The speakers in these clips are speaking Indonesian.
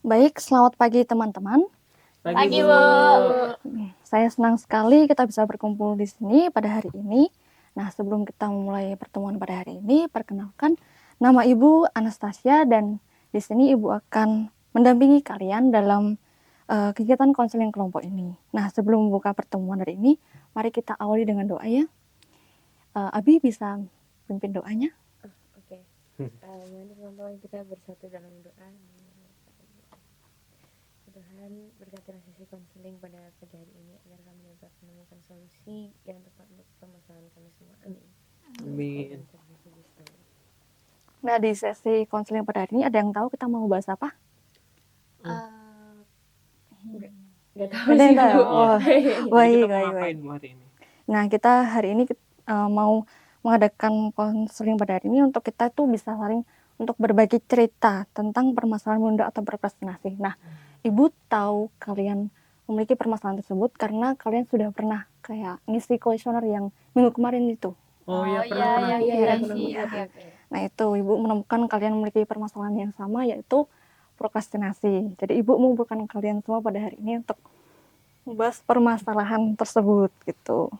Baik, selamat pagi teman-teman. Pagi, Bu. Saya senang sekali kita bisa berkumpul di sini pada hari ini. Nah, sebelum kita memulai pertemuan pada hari ini, perkenalkan nama Ibu Anastasia dan di sini Ibu akan mendampingi kalian dalam kegiatan konseling kelompok ini. Nah, sebelum membuka pertemuan hari ini, mari kita awali dengan doa ya. Abi bisa pimpin doanya? Oke. Mari teman-teman kita bersatu dalam doa. Tuhan, berkatilah sesi konseling pada pagi hari ini agar kami dapat menemukan solusi yang tepat untuk permasalahan kami semua. Amin. Amin. Nah, di sesi konseling pada hari ini ada yang tahu kita mau bahas apa? Gak tahu Ada sih, yang tahu? Bu. Oh, Jadi kita baik. mau ngapain Bu hari ini? Nah, kita hari ini mau mengadakan konseling pada hari ini untuk kita tuh bisa saling untuk berbagi cerita tentang permasalahan menunda atau prokrastinasi. Nah, Ibu tahu kalian memiliki permasalahan tersebut karena kalian sudah pernah kayak ngisi kuesioner yang minggu kemarin itu. Oh iya, pernah. Nah, itu Ibu menemukan kalian memiliki permasalahan yang sama, yaitu prokrastinasi. Jadi Ibu mengumpulkan kalian semua pada hari ini untuk membahas permasalahan tersebut gitu.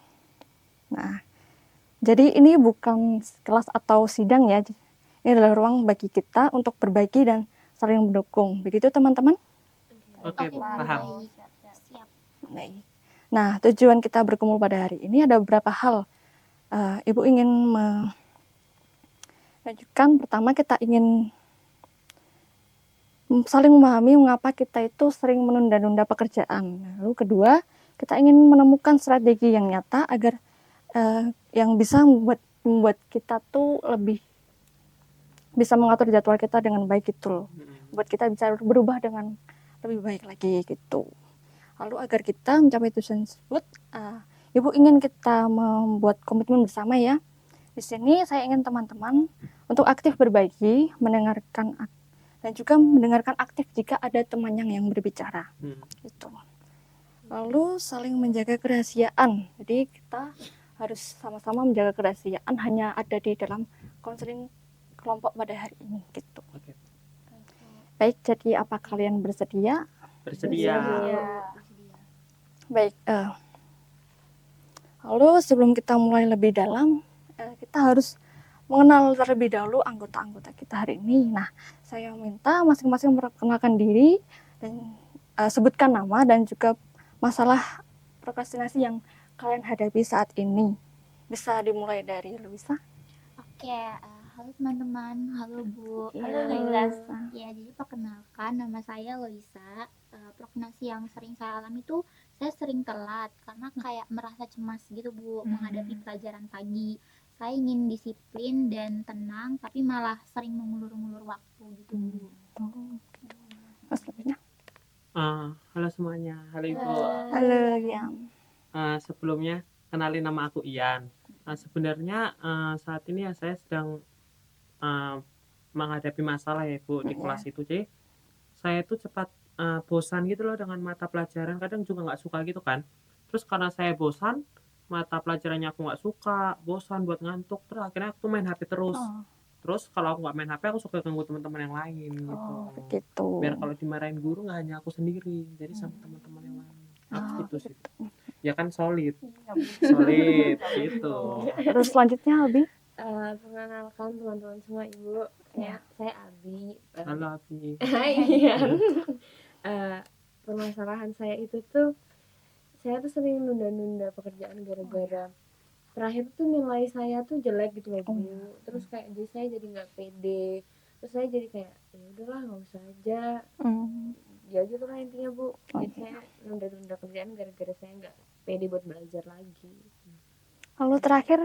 Nah, jadi ini bukan kelas atau sidang ya. Ini adalah ruang bagi kita untuk berbagi dan saling mendukung. Begitu teman-teman? Oke, paham. Siap. Baik. Nah, tujuan kita berkumpul pada hari ini ada beberapa hal. Ibu ingin menunjukkan, pertama kita ingin saling memahami mengapa kita itu sering menunda-nunda pekerjaan. Lalu kedua, kita ingin menemukan strategi yang nyata agar yang bisa membuat kita tuh lebih bisa mengatur jadwal kita dengan baik gitu loh. Buat kita bisa berubah dengan lebih baik lagi gitu. Lalu agar kita mencapai tujuan tersebut, Ibu ingin kita membuat komitmen bersama ya. Di sini saya ingin teman-teman untuk aktif berbagi, mendengarkan dan juga mendengarkan aktif jika ada teman yang berbicara. Gitu. Lalu saling menjaga kerahasiaan. Jadi kita harus sama-sama menjaga kerahasiaan hanya ada di dalam konseling kelompok pada hari ini gitu. Oke. Baik, jadi apa kalian bersedia? Bersedia. Baik, lalu sebelum kita mulai lebih dalam, kita harus mengenal terlebih dahulu anggota-anggota kita hari ini. Nah, saya minta masing-masing memperkenalkan diri dan sebutkan nama dan juga masalah prokrastinasi yang kalian hadapi saat ini. Bisa dimulai dari Luisa. Oke, halo teman-teman, halo Bu. Halo, Loisa. Ya, jadi perkenalkan nama saya Loisa. Prokrastinasi yang sering saya alami itu saya sering telat karena kayak merasa cemas gitu Bu menghadapi pelajaran pagi. Saya ingin disiplin dan tenang, tapi malah sering mengulur-ngulur waktu gitu Bu. Halo semuanya. Halo Ibu. Halo, Yang. Sebelumnya kenalin nama aku Ian. Sebenarnya saat ini ya saya sedang menghadapi masalah ya Bu di kelas itu. Jadi saya tuh cepat bosan gitu loh dengan mata pelajaran. Kadang juga nggak suka gitu kan. Terus karena saya bosan, mata pelajarannya aku nggak suka, bosan buat ngantuk. Terus akhirnya aku main HP terus. Terus kalau aku nggak main HP, aku suka ganggu teman-teman yang lain gitu. Begitu. Biar kalau dimarahin guru nggak hanya aku sendiri, jadi sama teman-teman yang lain. Gitu sih. Ya kan solid gitu. Terus selanjutnya Abi. Perkenalkan teman-teman semua, Ibu. Saya Abi. Halo Abi. Hai. Permasalahan saya itu tuh, saya tuh sering nunda-nunda pekerjaan gara-gara terakhir tuh nilai saya tuh jelek gitu loh Bu. Terus kayak jadi saya jadi nggak pede. Terus saya jadi kayak ya udahlah nggak usah aja. Ya gitu lah intinya Bu. Jadi saya nunda-nunda kerjaan gara-gara saya nggak pede buat belajar lagi. Lalu terakhir.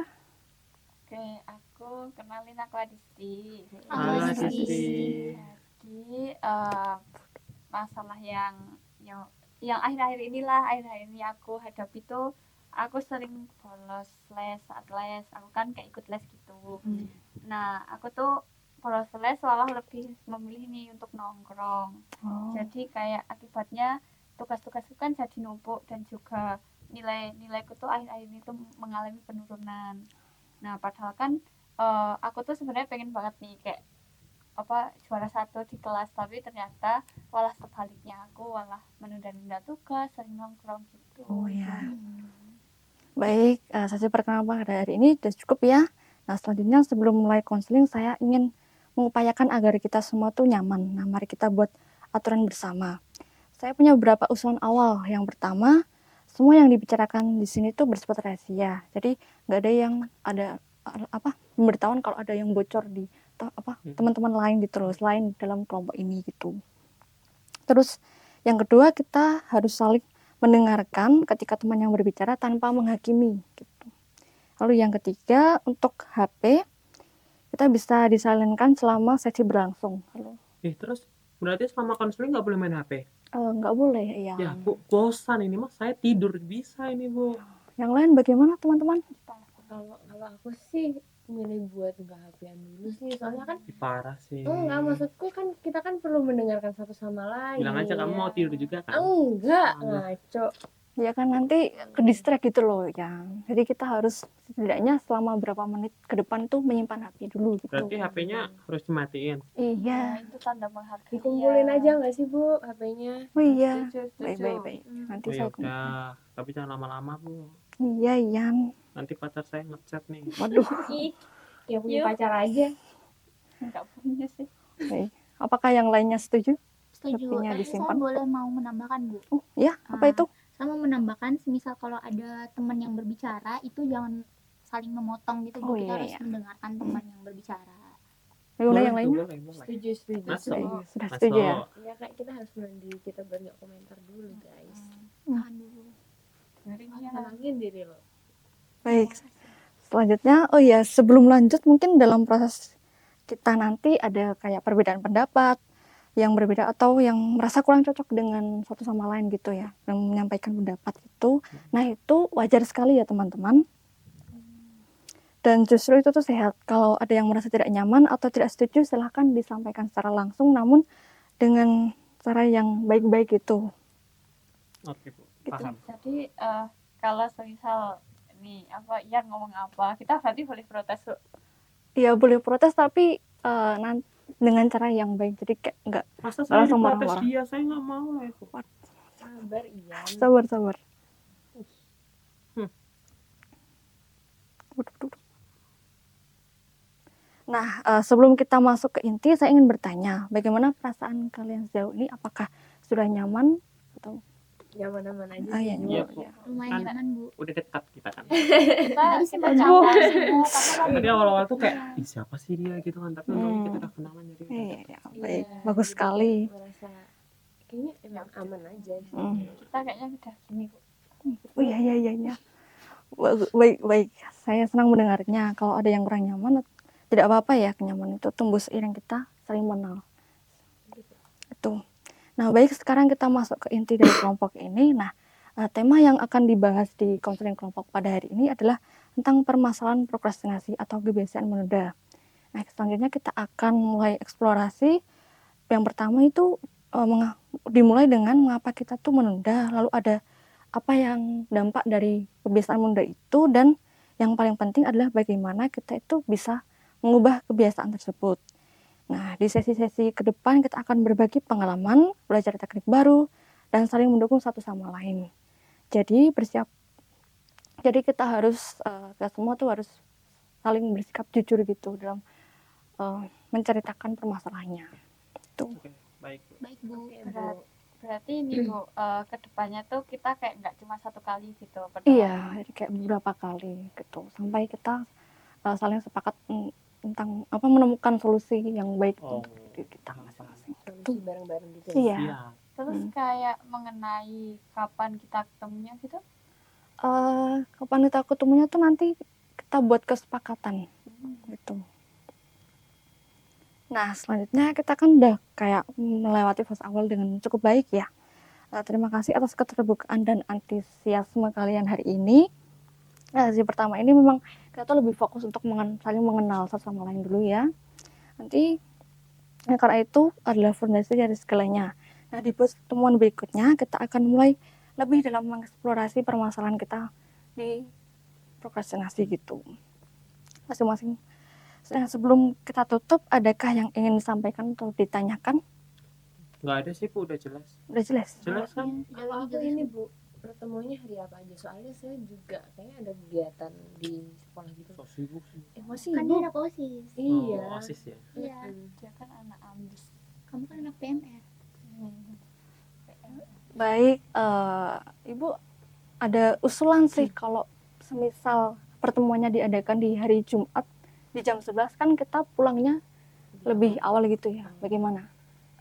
Oke, aku kenalin aku Adisti. Halo Adisti. Jadi masalah yang akhir-akhir ini aku hadapi tuh, aku sering bolos les saat les. Aku kan kayak ikut les gitu. Nah, aku tuh bolos les malah lebih memilih nih untuk nongkrong. Jadi kayak akibatnya tugas-tugasku kan jadi numpuk dan juga nilaiku tuh akhir-akhir ini tuh mengalami penurunan. Nah, padahal kan aku tuh sebenarnya pengen banget nih kayak juara 1 di kelas, tapi ternyata malah sebaliknya, aku malah menunda-nunda tugas, sering nongkrong gitu. Oh ya. Baik, sesi perkenalan pada hari ini sudah cukup ya. Nah, selanjutnya sebelum mulai konseling, saya ingin mengupayakan agar kita semua tuh nyaman. Nah, mari kita buat aturan bersama. Saya punya beberapa usulan awal. Yang pertama, semua yang dibicarakan di sini tuh bersifat rahasia. Jadi nggak ada yang pemberitahuan kalau ada yang bocor di teman-teman lain gitu loh, selain dalam kelompok ini gitu. Terus yang kedua, kita harus saling mendengarkan ketika teman yang berbicara tanpa menghakimi gitu. Lalu yang ketiga, untuk HP kita bisa disalinkan selama sesi berlangsung. Terus berarti selama konseling nggak boleh main HP? Nggak boleh ya. Ya, Bu, bosan ini mah, saya tidur bisa ini, Bu. Yang lain bagaimana teman-teman? Kalau aku sih milih buat nggak HP-an dulu sih, soalnya kan Parah sih. enggak, maksudku kan kita kan perlu mendengarkan satu sama lain. Bilang aja kamu mau tidur juga kan? Enggak, Aduh. ngaco. Ya kan nanti ke distract gitu loh ya. Jadi kita harus setidaknya selama berapa menit ke depan tuh menyimpan HP dulu gitu. Berarti HP-nya harus dimatiin. Iya. Itu tanda menghargai. Dikumpulin aja nggak sih, Bu, HP-nya? Oh iya. Setuju. Baik. Nanti Oh ya saya kumpulin. udah, tapi jangan lama-lama, Bu. Iya, Ian. Nanti pacar saya ngechat nih. Waduh. Ih, ya punya Yuk. pacar aja. Enggak punya sih. Baik. Apakah yang lainnya setuju? Setuju. HP-nya Saya disimpan. boleh mau menambahkan, Bu. Oh, ya. Apa itu? Saya mau menambahkan, semisal kalau ada teman yang berbicara, itu jangan saling memotong gitu, Bu. Oh, Kita iya, harus iya. mendengarkan teman yang berbicara. Bagaimana yang tuh, lainnya? boleh. Setuju. Masuk. Baik, sudah Masuk. setuju ya. Ya kayak kita harus menahan diri kita biar nggak komentar dulu, guys. Tahan dulu. Tenangin diri lo. Baik. Selanjutnya, oh ya, sebelum lanjut mungkin dalam proses kita nanti ada kayak perbedaan pendapat yang berbeda atau yang merasa kurang cocok dengan satu sama lain gitu ya, yang menyampaikan pendapat itu. Nah, itu wajar sekali ya teman-teman. Dan justru itu tuh sehat. Kalau ada yang merasa tidak nyaman atau tidak setuju, silahkan disampaikan secara langsung, namun dengan cara yang baik-baik gitu. Oke, Bu. Gitu. Paham. Jadi kalau semisal nih Ian ngomong apa, kita berarti boleh protes, Bu. Iya boleh protes tapi dengan cara yang baik, jadi kayak nggak Masa saya langsung diprotes marah-marah. dia, saya nggak mau lah itu. Sabar, Ian. Sabar. Nah, sebelum kita masuk ke inti, saya ingin bertanya, bagaimana perasaan kalian sejauh ini? Apakah sudah nyaman atau? Nyaman-nyaman aja Ah, sih, ya, Bu. Iya, nyaman. Bu. Ya. Lumayan Kan- nyaman, Bu. Udah dekat kita kan. Kita Tadi kita sempat canggung canggung. sih, Bu, karena kan Tadi awal-awal tuh kayak, ih siapa sih dia gitu kan. Tapi untungnya kita udah kenalan jadi. Iya, baik, Iya, bagus jadi sekali. kayak merasa kayaknya emang aman aja sih. kita kayaknya udah gini, Bu. Oh iya. Baik. Saya senang mendengarnya. Kalau ada yang kurang nyaman, tidak apa-apa ya. Kenyamanan itu tumbuh seiring kita saling mengenal. Itu. Nah, baik, sekarang kita masuk ke inti dari kelompok ini. Nah, tema yang akan dibahas di konseling kelompok pada hari ini adalah tentang permasalahan prokrastinasi atau kebiasaan menunda. Nah, selanjutnya kita akan mulai eksplorasi. Yang pertama itu dimulai dengan mengapa kita tuh menunda, lalu ada apa yang dampak dari kebiasaan menunda itu, dan yang paling penting adalah bagaimana kita itu bisa mengubah kebiasaan tersebut. Nah, di sesi-sesi ke depan kita akan berbagi pengalaman, belajar teknik baru, dan saling mendukung satu sama lain. Jadi kita harus, kita semua tuh harus saling bersikap jujur gitu dalam menceritakan permasalahannya. Itu. Oke, baik. Bu. Baik, Bu. Berarti ini, Bu, kedepannya tuh kita kayak nggak cuma satu kali gitu. Iya, jadi kayak beberapa kali gitu sampai kita saling sepakat tentang menemukan solusi yang baik Oh. untuk diri kita masing-masing. Solusi bareng-bareng gitu. Iya. Iya. Terus kayak mengenai kapan kita ketemunya gitu. Kapan kita ketemunya tuh nanti kita buat kesepakatan gitu. Nah, selanjutnya kita kan udah kayak melewati fase awal dengan cukup baik ya. Terima kasih atas keterbukaan dan antusiasme kalian hari ini. Sesi pertama ini memang kita tuh lebih fokus untuk saling mengenal satu sama lain dulu ya. Nanti karena itu adalah fondasi dari segalanya. Nah, di pertemuan berikutnya kita akan mulai lebih dalam mengeksplorasi permasalahan kita di prokrastinasi gitu. Masing-masing Sebelum kita tutup, adakah yang ingin disampaikan atau ditanyakan? Nggak ada sih Bu, udah jelas. Udah jelas? Jelas kan? Kalau aku ini Bu, pertemuannya hari apa aja? Soalnya saya juga kayaknya ada kegiatan di sekolah gitu. So sibuk sih. Masih Kan dia anak OSIS. Iya. Oh, OSIS ya. Iya. Dia kan anak ambis. Kamu kan anak PMR. Baik, Ibu ada usulan sih kalau semisal pertemuannya diadakan di hari Jumat di jam 11 kan kita pulangnya lebih awal gitu ya. Bagaimana?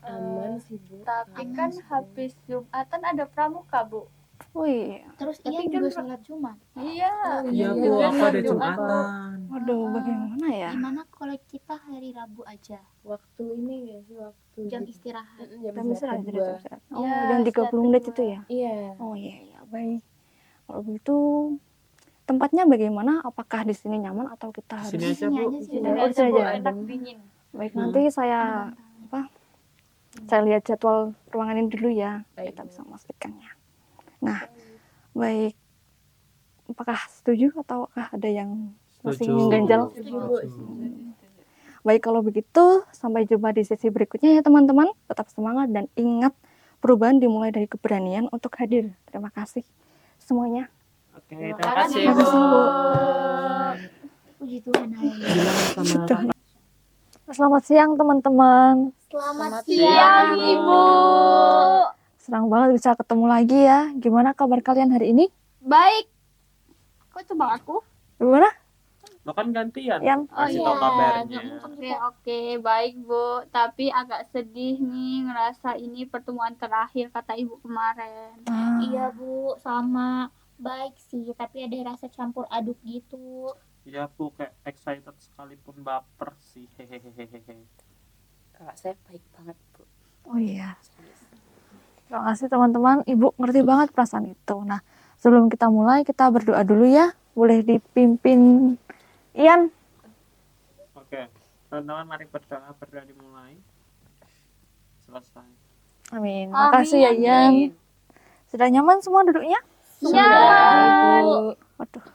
Aman sih Bu. Tapi Aman kan sih, Bu. habis Jumatan ada pramuka, Bu. Oh iya. Terus Tapi Ian kan juga Ra- sholat Jumat. Iya. Iya Iya, Bu, iya, aku iya, ada iya. Jumatan. Waduh, Heeh. bagaimana ya? Gimana kalau kita hari Rabu aja? Waktu ini ya sih waktu Jam di- istirahat. Mm, jam Jam istirahat, istirahat jam kedua. istirahat. Oh, Iya, jam 30 istirahat menit kedua. itu ya? Iya. Oh iya, iya, baik. Kalau begitu tempatnya bagaimana? Apakah di sini nyaman atau kita Di harus? sini Di aja sini Bu. aja sih. Ini Oh, aja, bisa Bu, aja. enak dingin. Baik, nanti saya lihat jadwal ruangan ini dulu ya. Baik, Kita Bu. bisa memastikannya. Nah, baik. Apakah setuju atau ada yang masih Setuju. ingin ganjal? Setuju, Bu. Setuju. Baik, kalau begitu sampai jumpa di sesi berikutnya ya teman-teman. Tetap semangat dan ingat perubahan dimulai dari keberanian untuk hadir. Terima kasih semuanya. Oke, Terima terima kasih, kasih Bu. Bu. Puji Tuhan, haleluya. Bilang sama kakak. Selamat siang teman-teman. Selamat Selamat siang, siang, Ibu. Senang banget bisa ketemu lagi ya. Gimana kabar kalian hari ini? Baik. Kok cuma aku? Gimana? Lo kan gantian. Yan? Kasih iya, tau kabarnya. nggak mungkin Oke, kita. oke, baik Bu. Tapi agak sedih nih ngerasa ini pertemuan terakhir kata Ibu kemarin. Iya Bu, sama. Baik sih, tapi ada rasa campur aduk gitu. Iya Bu, kayak excited sekalipun baper sih. Hehehehe. Kakak saya baik banget Bu. Oh iya. Terima kasih teman-teman. Ibu ngerti banget perasaan itu. Nah, sebelum kita mulai, kita berdoa dulu ya. Boleh dipimpin Ian. Oke, teman-teman mari berdoa dimulai. Selesai. Amin. Makasih ya Ian. Sudah nyaman semua duduknya? Sudah, Ibu. Waduh.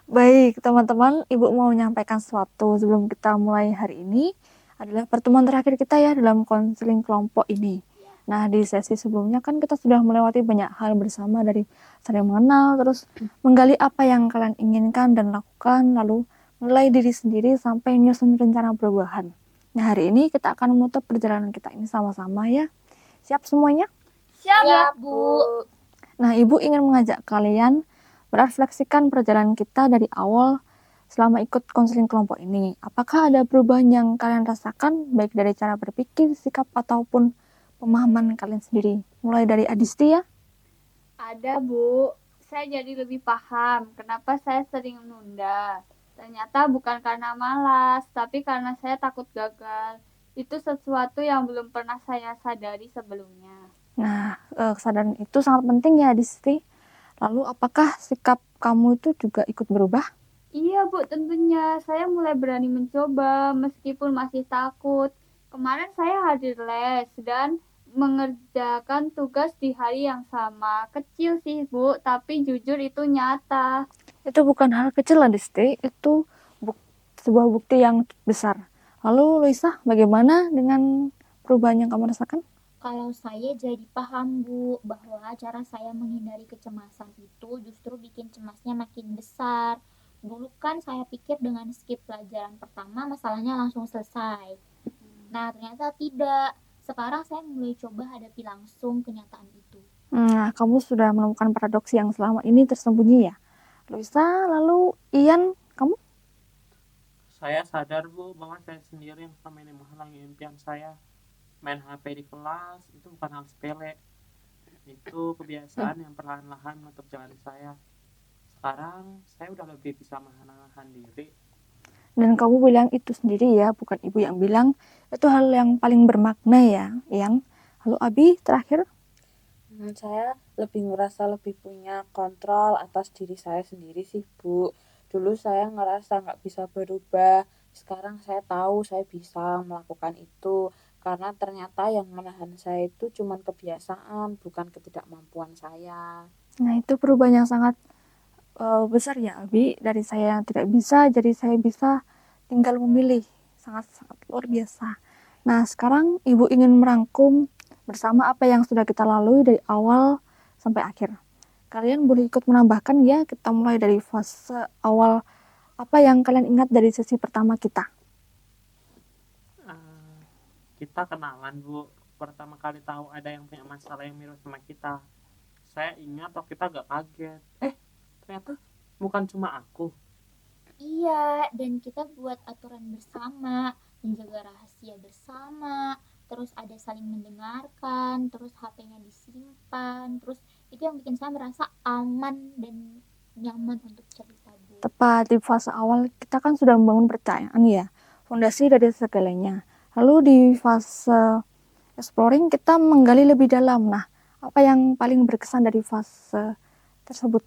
Baik, teman-teman, Ibu mau menyampaikan sesuatu sebelum kita mulai hari ini. Adalah pertemuan terakhir kita ya dalam konseling kelompok ini. Nah, di sesi sebelumnya kan kita sudah melewati banyak hal bersama dari saling mengenal, terus menggali apa yang kalian inginkan dan lakukan, lalu mulai diri sendiri sampai nyusun rencana perubahan. Nah, hari ini kita akan menutup perjalanan kita ini sama-sama ya. Siap semuanya? Siap, Bu. Nah, Ibu ingin mengajak kalian merefleksikan perjalanan kita dari awal selama ikut konseling kelompok ini. Apakah ada perubahan yang kalian rasakan, baik dari cara berpikir, sikap, ataupun pemahaman kalian sendiri? Mulai dari Adisti ya. Ada Bu. Saya jadi lebih paham kenapa saya sering menunda. Ternyata bukan karena malas, tapi karena saya takut gagal. Itu sesuatu yang belum pernah saya sadari sebelumnya. Nah, kesadaran itu sangat penting ya, Adisti. Lalu, apakah sikap kamu itu juga ikut berubah? Iya Bu, tentunya saya mulai berani mencoba meskipun masih takut. Kemarin saya hadir les dan mengerjakan tugas di hari yang sama. Kecil sih Bu, tapi jujur itu nyata. Itu bukan hal kecil, Adisti. Itu sebuah bukti yang besar. Lalu, Luisa, bagaimana dengan perubahan yang kamu rasakan? Kalau saya jadi paham Bu, bahwa cara saya menghindari kecemasan itu justru bikin cemasnya makin besar. Dulu kan saya pikir dengan skip pelajaran pertama masalahnya langsung selesai. Nah, ternyata tidak. Sekarang saya mulai coba hadapi langsung kenyataan itu. Nah, kamu sudah menemukan paradoks yang selama ini tersembunyi ya. Luisa, lalu Ian, kamu? Saya sadar Bu bahwa saya sendiri yang selama ini menghalangi impian saya. Main HP di kelas itu bukan hal sepele. Itu kebiasaan yang perlahan-lahan menutup jalan saya. Sekarang saya udah lebih bisa menahan diri. Dan kamu bilang itu sendiri ya, bukan ibu yang bilang. Itu hal yang paling bermakna ya, Ian. Lalu Abi, terakhir? Saya lebih ngerasa lebih punya kontrol atas diri saya sendiri sih Bu. Dulu saya ngerasa nggak bisa berubah. Sekarang saya tahu saya bisa melakukan itu. Karena ternyata yang menahan saya itu cuma kebiasaan, bukan ketidakmampuan saya. Nah, itu perubahan yang sangat besar ya, Abi. Dari saya yang tidak bisa, jadi saya bisa tinggal memilih. sangat-sangat luar biasa. Nah, sekarang Ibu ingin merangkum bersama apa yang sudah kita lalui dari awal sampai akhir. Kalian boleh ikut menambahkan ya, kita mulai dari fase awal. Apa yang kalian ingat dari sesi pertama kita? Kita kenalan, Bu. Pertama kali tahu ada yang punya masalah yang mirip sama kita. Saya ingat waktu kita agak kaget. Ternyata bukan cuma aku. Iya, dan kita buat aturan bersama, menjaga rahasia bersama, terus ada saling mendengarkan, terus HP-nya disimpan, terus itu yang bikin saya merasa aman dan nyaman untuk cerita, Bu. Tepat di fase awal kita kan sudah membangun percayaan ya, fondasi dari segalanya. Lalu di fase exploring kita menggali lebih dalam. Nah, apa yang paling berkesan dari fase tersebut?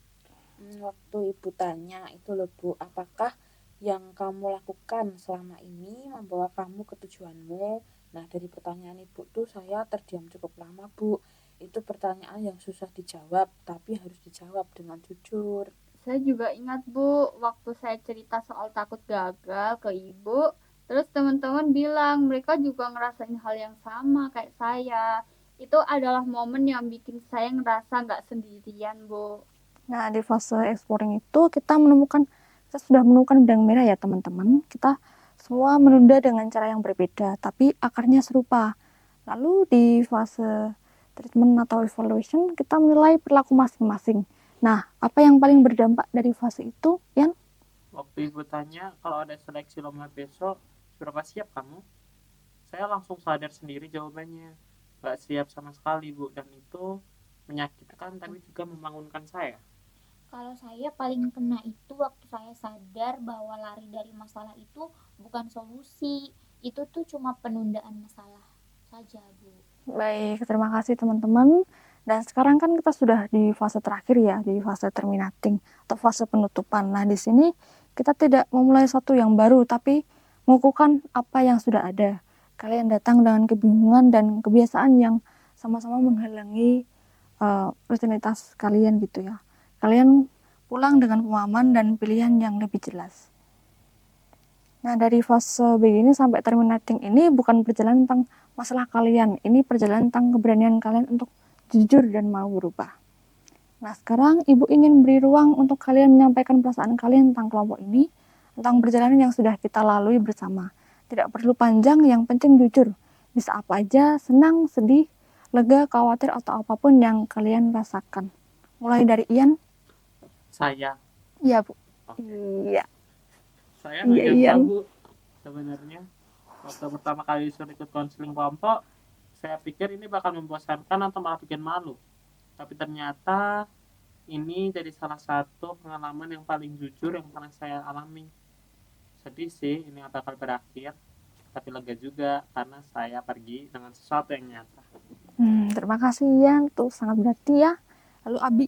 Waktu Ibu tanya itu loh Bu, apakah yang kamu lakukan selama ini membawa kamu ke tujuanmu? Nah, dari pertanyaan Ibu tuh saya terdiam cukup lama, Bu. Itu pertanyaan yang susah dijawab, tapi harus dijawab dengan jujur. Saya juga ingat Bu, waktu saya cerita soal takut gagal ke Ibu, terus teman-teman bilang mereka juga ngerasain hal yang sama kayak saya. Itu adalah momen yang bikin saya ngerasa nggak sendirian, Bu. Nah, di fase exploring itu kita sudah menemukan benang merah ya teman-teman. Kita semua menunda dengan cara yang berbeda, tapi akarnya serupa. Lalu di fase treatment atau evaluation, kita menilai perilaku masing-masing. Nah, apa yang paling berdampak dari fase itu, Yan? Waktu Ibu tanya kalau ada seleksi lomba besok, berapa siap kamu? Saya langsung sadar sendiri jawabannya. Gak siap sama sekali, Bu. Dan itu menyakitkan tapi juga membangunkan saya. Kalau saya paling kena itu waktu saya sadar bahwa lari dari masalah itu bukan solusi, itu tuh cuma penundaan masalah saja, Bu. Baik, terima kasih teman-teman. Dan sekarang kan kita sudah di fase terakhir ya, di fase terminating atau fase penutupan. Nah, di sini kita tidak memulai satu yang baru, tapi mengukuhkan apa yang sudah ada. Kalian datang dengan kebingungan dan kebiasaan yang sama-sama menghalangi rutinitas kalian gitu ya. Kalian pulang dengan pemahaman dan pilihan yang lebih jelas. Nah, dari fase begini sampai terminating ini bukan perjalanan tentang masalah kalian, ini perjalanan tentang keberanian kalian untuk jujur dan mau berubah. Nah, sekarang Ibu ingin beri ruang untuk kalian menyampaikan perasaan kalian tentang kelompok ini, tentang perjalanan yang sudah kita lalui bersama. Tidak perlu panjang, yang penting jujur. Bisa apa aja, senang, sedih, lega, khawatir, atau apapun yang kalian rasakan. Mulai dari Ian. Saya. Iya, Bu. Oke. Iya. Saya nggak Iya, nyangka, Ian. Bu. Sebenarnya waktu pertama kali disuruh ikut konseling kelompok, saya pikir ini bakal membosankan atau malah bikin malu. Tapi ternyata ini jadi salah satu pengalaman yang paling jujur yang pernah saya alami. Sedih sih ini bakal berakhir, tapi lega juga karena saya pergi dengan sesuatu yang nyata. Terima kasih Ian, tuh sangat berarti ya. Lalu Abi.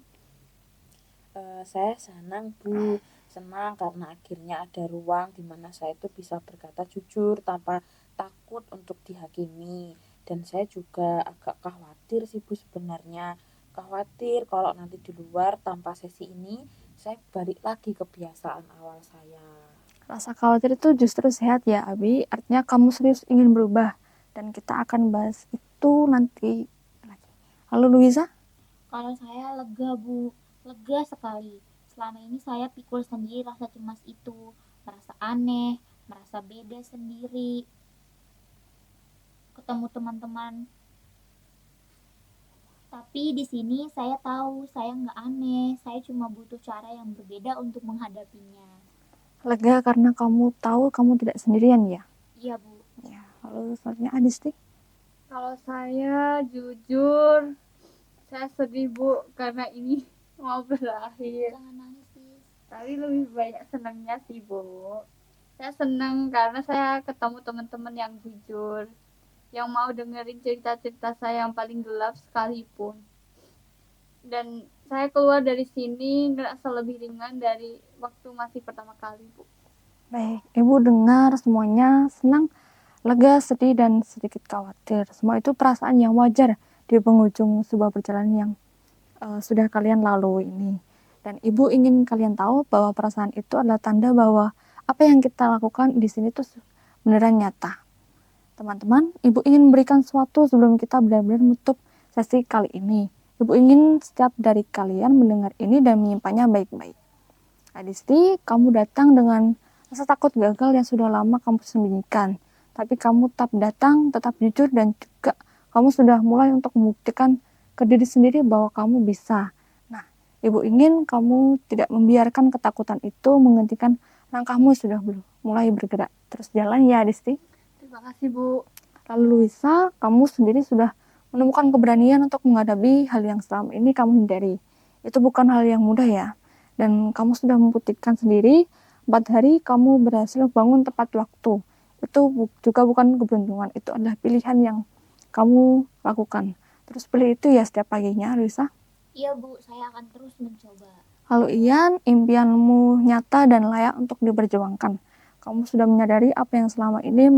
Saya senang Bu, senang karena akhirnya ada ruang di mana saya itu bisa berkata jujur tanpa takut untuk dihakimi. Dan saya juga agak khawatir sih Bu sebenarnya, khawatir kalau nanti di luar tanpa sesi ini saya balik lagi ke kebiasaan awal saya. Rasa khawatir itu justru sehat ya Abi, artinya kamu serius ingin berubah. Dan kita akan bahas itu nanti lagi. Lalu Luisa? Kalau saya lega, Bu, lega sekali. Selama ini saya pikul sendiri rasa cemas itu, merasa aneh, merasa beda sendiri. Ketemu teman-teman. Tapi di sini saya tahu saya nggak aneh, saya cuma butuh cara yang berbeda untuk menghadapinya. Lega karena kamu tahu kamu tidak sendirian ya? Iya, Bu. Ya. Lalu selanjutnya Adisti? Kalau saya jujur, saya sedih Bu karena ini mau berakhir. Jangan nangis, sis. Tapi lebih banyak senangnya sih Bu. Saya senang karena saya ketemu teman-teman yang jujur, yang mau dengerin cerita-cerita saya yang paling gelap sekalipun. Dan saya keluar dari sini ngerasa lebih ringan dari waktu masih pertama kali Bu. Baik, Ibu dengar semuanya senang, lega, sedih, dan sedikit khawatir. Semua itu perasaan yang wajar di penghujung sebuah perjalanan yang sudah kalian lalui ini. Dan Ibu ingin kalian tahu bahwa perasaan itu adalah tanda bahwa apa yang kita lakukan di sini tuh beneran nyata. Teman-teman, Ibu ingin memberikan sesuatu sebelum kita benar-benar menutup sesi kali ini. Ibu ingin setiap dari kalian mendengar ini dan menyimpannya baik-baik. Adisti, kamu datang dengan rasa takut gagal yang sudah lama kamu sembunyikan. Tapi kamu tetap datang, tetap jujur, dan juga kamu sudah mulai untuk membuktikan ke diri sendiri bahwa kamu bisa. Nah, Ibu ingin kamu tidak membiarkan ketakutan itu menghentikan langkahmu sudah mulai bergerak. Terus jalan ya, Adisti. Terima kasih, Bu. Lalu Luisa, kamu sendiri sudah menemukan keberanian untuk menghadapi hal yang selama ini kamu hindari. Itu bukan hal yang mudah ya. Dan kamu sudah membuktikan sendiri, 4 hari kamu berhasil bangun tepat waktu. Itu juga bukan keberuntungan, itu adalah pilihan yang kamu lakukan. Terus pilih itu ya setiap paginya, Luisa. Iya Bu, saya akan terus mencoba. Lalu Ian, impianmu nyata dan layak untuk diperjuangkan. Kamu sudah menyadari apa yang selama ini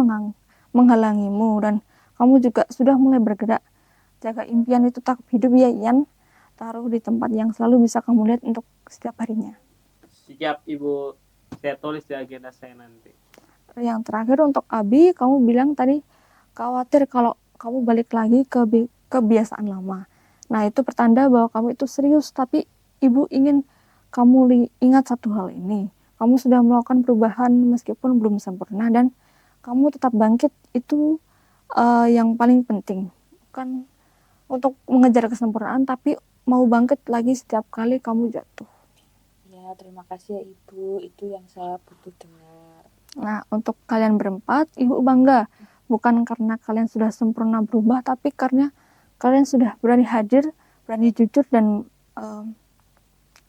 menghalangimu dan kamu juga sudah mulai bergerak. Jaga impian itu tetap hidup ya Ian. Taruh di tempat yang selalu bisa kamu lihat untuk setiap harinya. Siap Ibu, saya tulis di agenda saya nanti. Yang terakhir untuk Abi, kamu bilang tadi khawatir kalau kamu balik lagi ke kebiasaan lama. Nah itu pertanda bahwa kamu itu serius, tapi Ibu ingin kamu ingat satu hal ini. Kamu sudah melakukan perubahan meskipun belum sempurna dan kamu tetap bangkit, itu yang paling penting. Bukan untuk mengejar kesempurnaan, tapi mau bangkit lagi setiap kali kamu jatuh. Ya, terima kasih ya Ibu, itu yang saya butuh dengar. Nah, untuk kalian berempat, Ibu bangga. Bukan karena kalian sudah sempurna berubah, tapi karena kalian sudah berani hadir, berani jujur, dan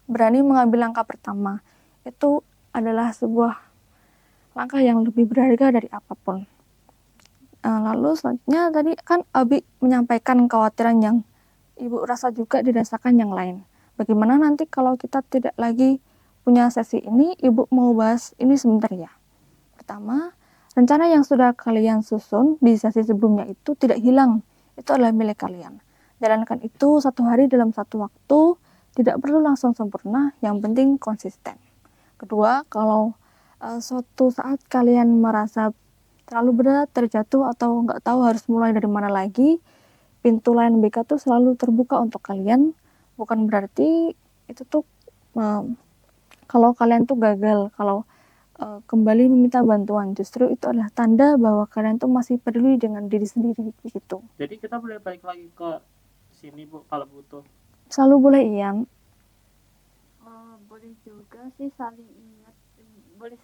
berani mengambil langkah pertama. Itu adalah sebuah langkah yang lebih berharga dari apapun. Lalu selanjutnya tadi kan Abi menyampaikan kekhawatiran yang Ibu rasa juga dirasakan yang lain. Bagaimana nanti kalau kita tidak lagi punya sesi ini, Ibu mau bahas ini sebentar ya. Pertama, rencana yang sudah kalian susun di sesi sebelumnya itu tidak hilang. Itu adalah milik kalian. Jalankan itu 1 hari dalam 1 waktu, tidak perlu langsung sempurna, yang penting konsisten. Kedua, kalau suatu saat kalian merasa terlalu berat, terjatuh, atau nggak tahu harus mulai dari mana lagi, pintu lain BK tuh selalu terbuka untuk kalian. Bukan berarti itu tuh kalau kalian tuh gagal, kalau kembali meminta bantuan, justru itu adalah tanda bahwa kalian tuh masih peduli dengan diri sendiri gitu. Jadi kita boleh balik lagi ke sini Bu kalau butuh. Selalu boleh Ian. Boleh juga sih saling ingat, boleh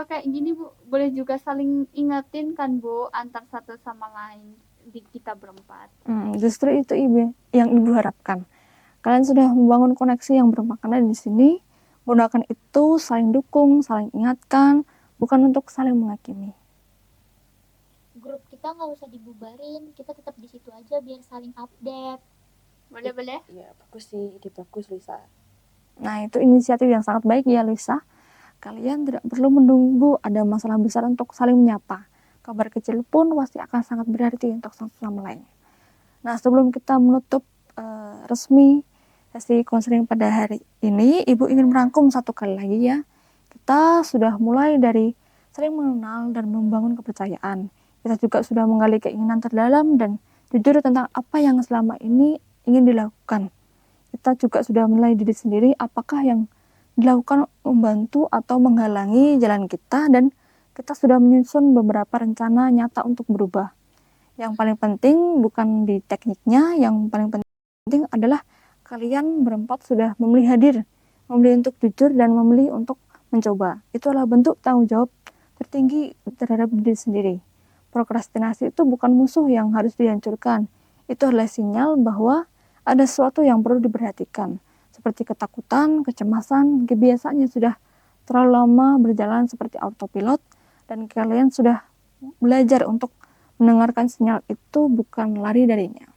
kayak gini Bu, boleh juga saling ingetin kan Bu, antar satu sama lain di kita berempat. Justru itu yang Ibu harapkan. Kalian sudah membangun koneksi yang bermakna di sini. Gunakan itu saling dukung, saling ingatkan, bukan untuk saling menghakimi. Grup kita nggak usah dibubarin, kita tetap di situ aja biar saling update. Boleh? Ya, bagus sih, ide bagus Lisa. Nah, itu inisiatif yang sangat baik ya, Lisa. Kalian tidak perlu menunggu ada masalah besar untuk saling menyapa. Kabar kecil pun pasti akan sangat berarti untuk satu sama lain. Nah, sebelum kita menutup resmi sesi konseling pada hari ini, Ibu ingin merangkum satu kali lagi ya. Kita sudah mulai dari saling mengenal dan membangun kepercayaan. Kita juga sudah menggali keinginan terdalam dan jujur tentang apa yang selama ini ingin dilakukan. Kita juga sudah menilai diri sendiri apakah yang dilakukan membantu atau menghalangi jalan kita, dan kita sudah menyusun beberapa rencana nyata untuk berubah. Yang paling penting bukan di tekniknya, yang paling penting adalah kalian berempat sudah memilih hadir, memilih untuk jujur, dan memilih untuk mencoba. Itu adalah bentuk tanggung jawab tertinggi terhadap diri sendiri. Prokrastinasi itu bukan musuh yang harus dihancurkan. Itu adalah sinyal bahwa ada sesuatu yang perlu diperhatikan, seperti ketakutan, kecemasan, kebiasaan yang sudah terlalu lama berjalan seperti autopilot, dan kalian sudah belajar untuk mendengarkan sinyal itu, bukan lari darinya.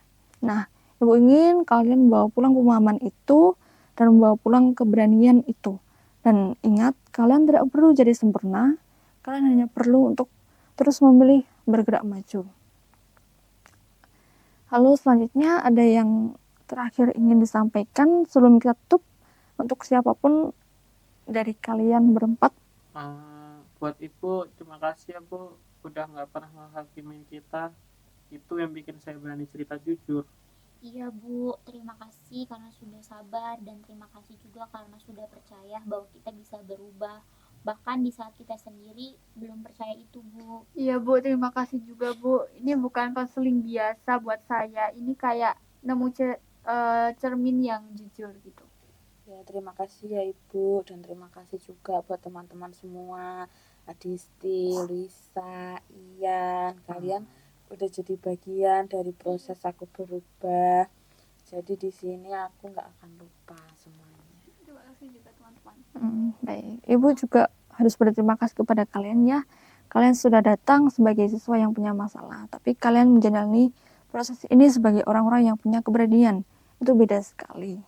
Nah, Ibu ingin kalian membawa pulang pemahaman itu dan membawa pulang keberanian itu. Dan ingat, kalian tidak perlu jadi sempurna, kalian hanya perlu untuk terus memilih bergerak maju. Lalu selanjutnya ada yang terakhir ingin disampaikan sebelum kita tutup untuk siapapun dari kalian berempat. buat Ibu, terima kasih ya Bu, udah nggak pernah menghakimin kita. Itu yang bikin saya berani cerita jujur. Iya Bu, terima kasih karena sudah sabar dan terima kasih juga karena sudah percaya bahwa kita bisa berubah. Bahkan di saat kita sendiri belum percaya itu Bu. Iya Bu, terima kasih juga Bu. Ini bukan konseling biasa buat saya. Ini kayak nemu cermin yang jujur gitu. Ya, terima kasih ya Ibu, dan terima kasih juga buat teman-teman semua, Adisti, Luisa, Ian, kalian udah jadi bagian dari proses aku berubah. Jadi di sini aku nggak akan lupa semuanya. Terima kasih juga teman-teman. Baik, Ibu juga harus berterima kasih kepada kalian ya. Kalian sudah datang sebagai siswa yang punya masalah, tapi kalian menjalani proses ini sebagai orang-orang yang punya keberanian. Itu beda sekali.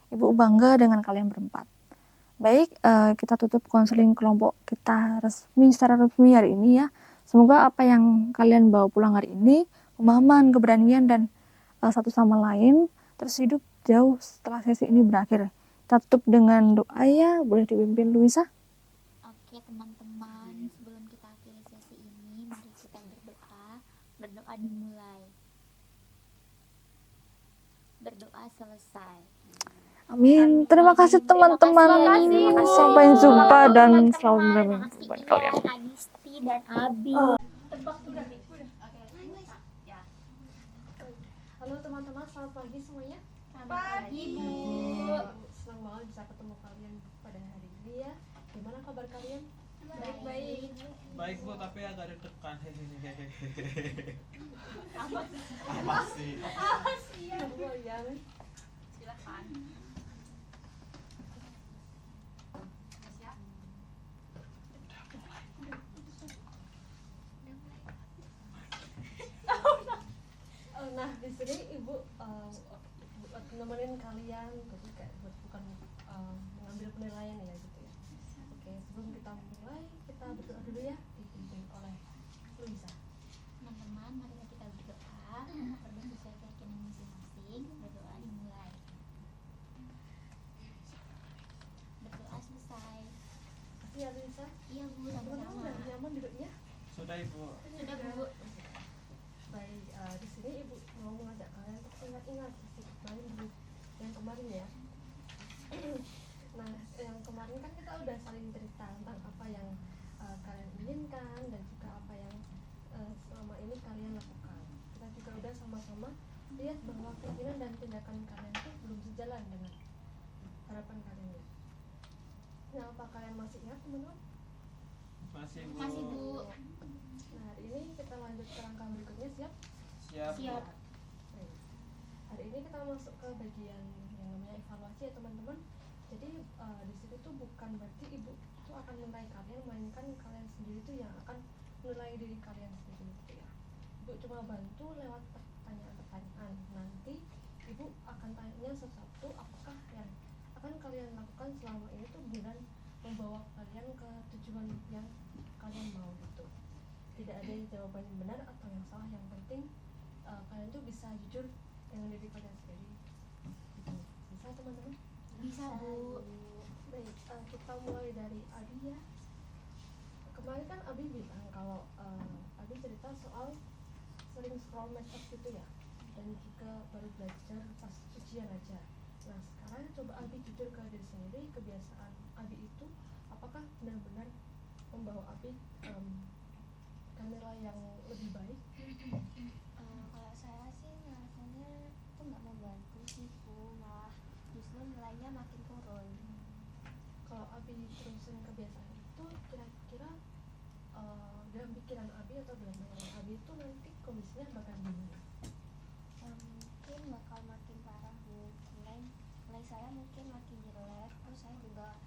Ibu bangga dengan kalian berempat. Baik, kita tutup konseling kelompok kita secara resmi hari ini ya. Semoga apa yang kalian bawa pulang hari ini, pemahaman, keberanian, dan satu sama lain terus hidup jauh setelah sesi ini berakhir. Kita tutup dengan doa ya, boleh dipimpin Luisa. Oke teman-teman, sebelum kita akhiri sesi ini, mari kita berdoa. Berdoa dimulai. Berdoa selesai. Amin. Terima kasih teman-teman. Sampai jumpa dan selamat menemani kehidupan kalian. Adisti dan Abi. Halo teman-teman, selamat pagi semuanya. Selamat pagi Bu. Senang banget bisa ketemu kalian pada hari ini ya. Gimana kabar kalian? Baik-baik. Baik Bu, tapi agak deg-degan. Apa sih? Yang Silakan. nah di sini ibu buat nemenin kalian, jadi kayak bukan mengambil penilaian ya gitu ya. Oke, sebelum kita mulai kita berdoa dulu ya, dipimpin oleh Luisa. Teman-teman, mari kita berdoa. Berdoa sesuai keyakinan masing-masing. Berdoa dimulai. Berdoa selesai. Kasih ya Luisa. Iya Bu, Teman-teman sama-sama. udah nyaman duduknya? Sudah Ibu. Sudah Bu. Baik, di sini ibu mau mengajak kalian untuk ingat-ingat sesi yang kemarin ya. Nah, yang kemarin kan kita udah saling cerita tentang apa yang kalian inginkan dan juga apa yang selama ini kalian lakukan. Kita juga udah sama-sama lihat bahwa keinginan dan tindakan kalian itu belum sejalan dengan harapan kalian ya. Nah, apa kalian masih ingat teman-teman? Masih Bu. Masih Bu. Nah, hari ini kita lanjut ke langkah berikutnya, siap? Siap. Baik. Hari ini kita masuk ke bagian yang namanya evaluasi ya teman-teman. Jadi di sini tuh bukan berarti ibu tuh akan menilai kalian, melainkan kalian sendiri tuh yang akan menilai diri kalian sendiri gitu ya. Ibu cuma bantu lewat pertanyaan-pertanyaan. Nanti ibu akan tanya sesuatu apakah yang akan kalian lakukan selama ini tuh benar membawa kalian ke tujuan yang kalian mau gitu. Tidak ada jawaban yang benar atau yang salah, yang penting kalian tuh bisa jujur dengan diri kalian sendiri gitu. Bisa teman-teman? Bisa Bu. Baik, kita mulai dari Abi ya. Kemarin kan Abi bilang kalau Abi cerita soal sering scroll medsos gitu ya, dan juga baru belajar pas ujian aja. Nah sekarang coba Abi jujur ke diri sendiri, kebiasaan Abi itu apakah benar-benar membawa Abi ke nilai yang lebih baik? Kalau saya sih ngerasanya itu nggak membantu sih Bu, malah justru nilainya makin turun. Kalau Abi terusin kebiasaan itu, kira-kira dalam pikiran Abi atau dalam bayangan Abi itu nanti kondisinya bakal gimana? Mungkin bakal makin parah Bu, nilai saya mungkin makin jelek, terus saya juga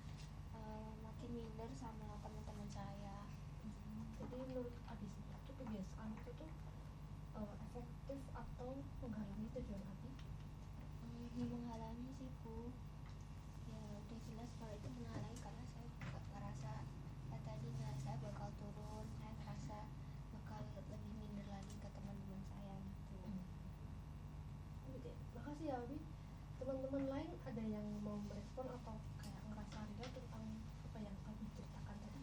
makin minder sama teman-teman saya. Jadi menurut Abi sendiri itu kebiasaan itu tuh efektif atau menghalangi tujuan Abi? Menghalangi sih Bu, ya udah jelas kalau itu menghalangi karena saya juga ngerasa tadi nilai saya bakal turun, saya ngerasa bakal lebih minder lagi ke teman-teman saya gitu. Oke, makasih ya Abi. Teman-teman lain ada yang mau merespon atau kayak ngerasa relate tentang apa yang Abi ceritakan tadi?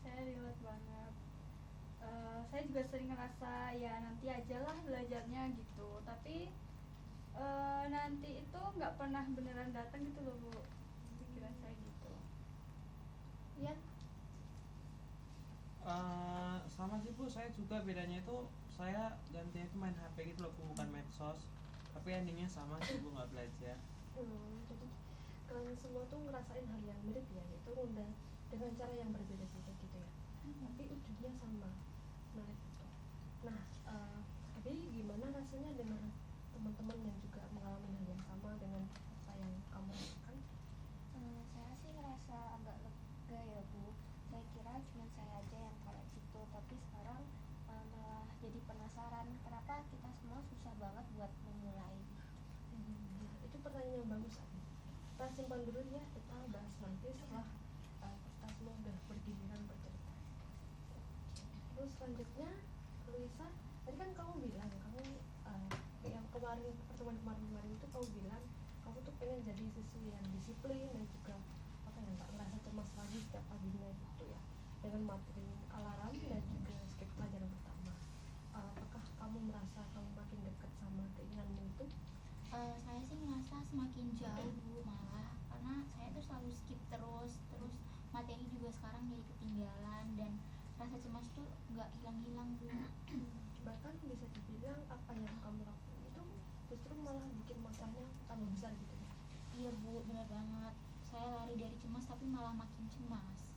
saya relate banget. Saya juga sering ngerasa ya nanti aja lah belajarnya gitu, tapi nanti itu nggak pernah beneran datang gitu loh Bu, pikiran saya gitu. Iya. Sama sih Bu, saya juga bedanya itu saya gantinya itu main HP gitu loh Bu, bukan medsos. Tapi endingnya sama sih Bu, nggak belajar. Jadi kalian semua tuh ngerasain hal yang mirip ya, yaitu nunda dengan cara yang berbeda-beda gitu ya. Tapi ujungnya sama. Nah, itu. Nah, tapi gimana rasanya dengan teman-teman yang juga mengalami hal yang sama dengan apa yang kamu lakukan? Saya sih ngerasa agak lega ya Bu. Saya kira cuma saya aja yang kayak gitu, tapi sekarang malah jadi penasaran kenapa kita semua susah banget buat memulai. Nah, itu pertanyaan yang bagus Abi. Kita simpan dulu ya, kita bahas nanti setelah kita semua udah bergiliran bercerita. Terus selanjutnya, Luisa, tadi kan kamu bilang kamu yang kemarin pertemuan kemarin itu kamu bilang kamu tuh pengen jadi siswi yang disiplin dan juga apa ya, nggak merasa cemas lagi setiap paginya gitu ya, dengan materi alarm dan juga skip pelajaran pertama. Apakah kamu merasa kamu makin dekat sama keinginanmu itu? Saya sih ngerasa semakin jauh Bu, malah karena saya tuh selalu skip terus materi juga sekarang jadi ketinggalan, dan rasa cemas tuh nggak hilang-hilang Bu. Bahkan bisa dibilang apa yang kamu lakukan itu justru malah bikin masalahnya tambah besar gitu ya. Iya Bu, benar banget, saya lari dari cemas tapi malah makin cemas.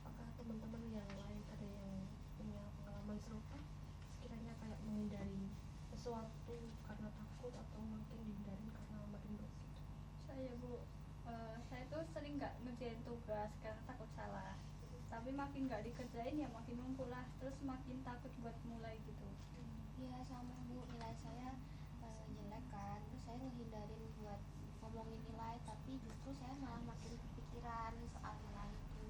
Apakah teman-teman yang lain ada yang punya pengalaman serupa, sekiranya kayak menghindari sesuatu karena takut atau mungkin dihindarin karena makin berat gitu? Saya Bu, saya tuh sering nggak ngerjain tugas karena takut salah, tapi makin nggak dikerjain ya makin numpuk lah, terus makin takut buat mulai gitu. Ya sama Bu, nilai saya jelek kan, terus saya ngehindarin buat ngomongin nilai, tapi justru saya malah makin kepikiran soal nilai itu.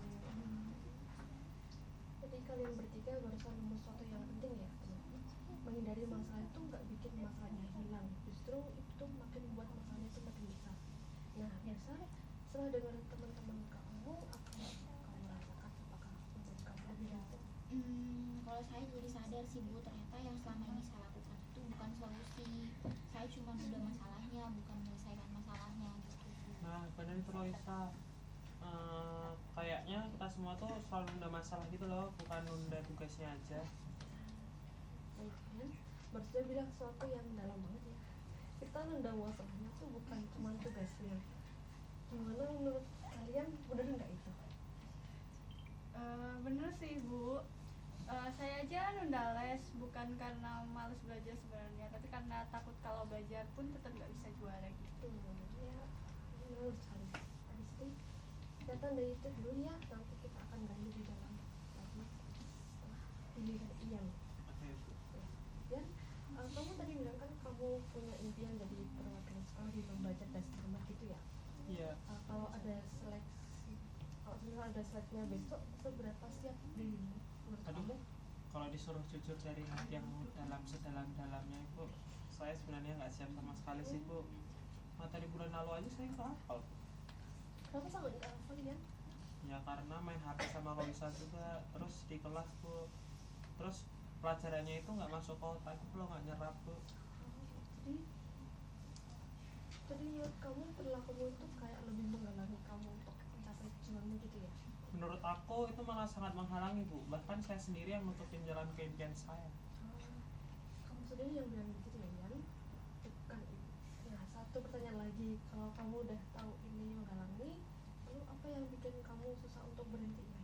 Jadi kalian bertiga barusan nemu sesuatu yang penting ya, teman-teman. Menghindari masalah itu nggak bikin masalahnya hilang, justru itu makin membuat masalahnya itu makin besar. Nah, biasa setelah dengar teman-teman kamu, apa yang kamu rasakan? Apakah membuat kamu lebih yakin? Kalau saya jadi sadar sih Bu, ternyata yang selama ini saya lakukan itu bukan solusi. Saya cuma nunda masalahnya, bukan menyelesaikan masalahnya gitu Bu. Nah, benar itu Loisa. Kayaknya kita semua tuh selalu nunda masalah gitu loh, bukan nunda tugasnya aja. Baik kan? Baru saja bilang sesuatu yang dalam banget ya. Kita nunda masalahnya tuh bukan cuma tugasnya. Gimana menurut kalian, benar nggak itu? Bener sih Bu, saya aja nunda les bukan karena males belajar sebenarnya, tapi karena takut kalau belajar pun tetap nggak bisa juara gitu. Ya, menurut sekali. Habis itu kita tandai itu dulu ya, nanti kita akan gali di dalam lagi setelah giliran Ian. Oke Bu. Dan kamu tadi bilang kan kamu punya impian jadi perwakilan sekolah di lomba cerdas cermat gitu ya. Iya. Kalau ada seleksi, kalau misalnya ada seleksinya besok, seberapa siap dirimu menurut Aduh, kamu? kalau disuruh jujur dari hati yang sedalam-dalamnya itu, saya sebenarnya nggak siap sama sekali sih Bu. Materi bulan lalu aja saya nggak hafal Bu. Kenapa sangat nggak hafal ya? Ya karena main HP sama Loisa juga, terus di kelas Bu, terus pelajarannya itu nggak masuk ke otak gitu loh, nggak nyerap Bu. Jadi menurut kamu perilakumu itu kayak lebih menghalangi kamu untuk mencapai tujuanmu gitu ya? Menurut aku itu malah sangat menghalangi Bu, bahkan saya sendiri yang nutupin jalan keimpian saya. Kamu sendiri yang bilang gitu ya, Yan? Bukan itu. Nah, satu pertanyaan lagi, kalau kamu udah tahu ini menghalangi, lalu apa yang bikin kamu susah untuk berhenti ya?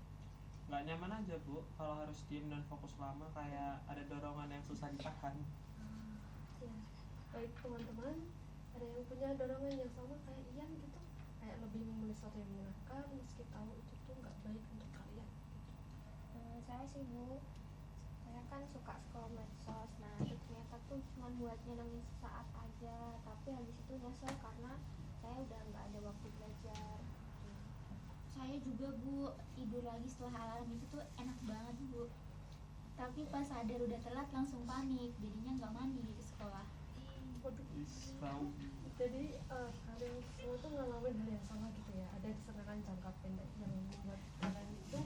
Nggak nyaman aja Bu, kalau harus diem dan fokus lama, kayak ada dorongan yang susah ditahan. Ya, baik teman-teman, ada yang punya dorongan yang sama kayak Ian gitu, kayak lebih memilih sesuatu yang menyenangkan meski tahu itu tuh nggak baik untuk kalian gitu. Saya sih Bu, saya kan suka scroll medsos, nah itu ternyata tuh cuma buat nyenengin sesaat aja, tapi habis itu nyesel karena saya udah nggak ada waktu belajar. Saya juga Bu, tidur lagi setelah alarm itu tuh enak banget Bu. Tapi pas sadar udah telat langsung panik, jadinya nggak mandi ke sekolah. Waduh. Bau. Jadi kalian semua tuh ngalamin hal yang sama gitu ya, ada kesenangan jangka pendek yang membuat kalian itu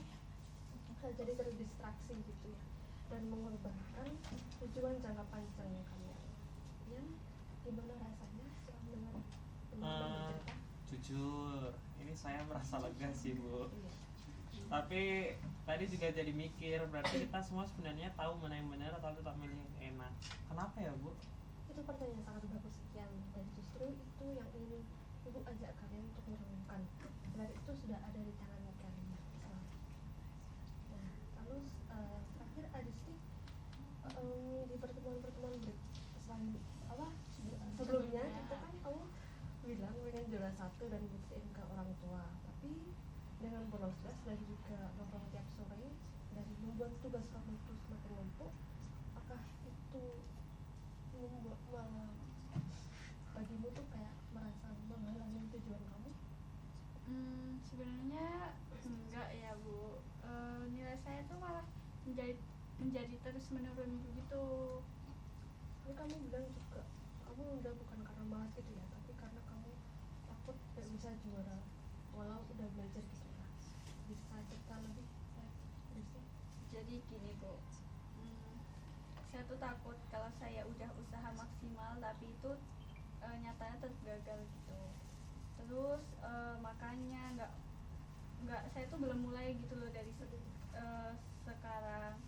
jadi terdistraksi gitu ya, dan mengorbankan tujuan jangka panjangnya kalian. Ya, gimana rasanya setelah dengar teman-teman bercerita? Jujur ini saya merasa lega sih Bu, Iya. tapi tadi juga jadi mikir berarti kita semua sebenarnya tahu mana yang benar atau tetap milih yang enak. Kenapa ya Bu? Itu pertanyaan sangat bagus sekian, dan justru itu yang ingin ibu ajak kalian untuk merenungkan, dan itu sudah ada di tangan kalian. Nah, lalu terakhir Adisti, di pertemuan sebelumnya itu kan kamu bilang pengen juara 1 dan buktiin ke orang tua, tapi dengan bolos les dan juga nongkrong tiap sore dan membuat tugas kamu itu semakin numpuk, apakah itu bagimu tuh kayak merasa menghalangi tujuan kamu? Sebenarnya enggak ya Bu. Nilai saya tuh malah menjadi terus menurun begitu. Tapi kamu bilang juga kamu udah bukan karena malas gitu ya, tapi karena kamu takut gak bisa juara walau udah belajar gitu ya. Bisa cerita lebih? Jadi gini Bu, saya tuh takut kalau saya udah usaha maksimal tapi itu nyatanya tetap gagal gitu. Terus makanya nggak saya tuh belum mulai gitu loh dari sekarang.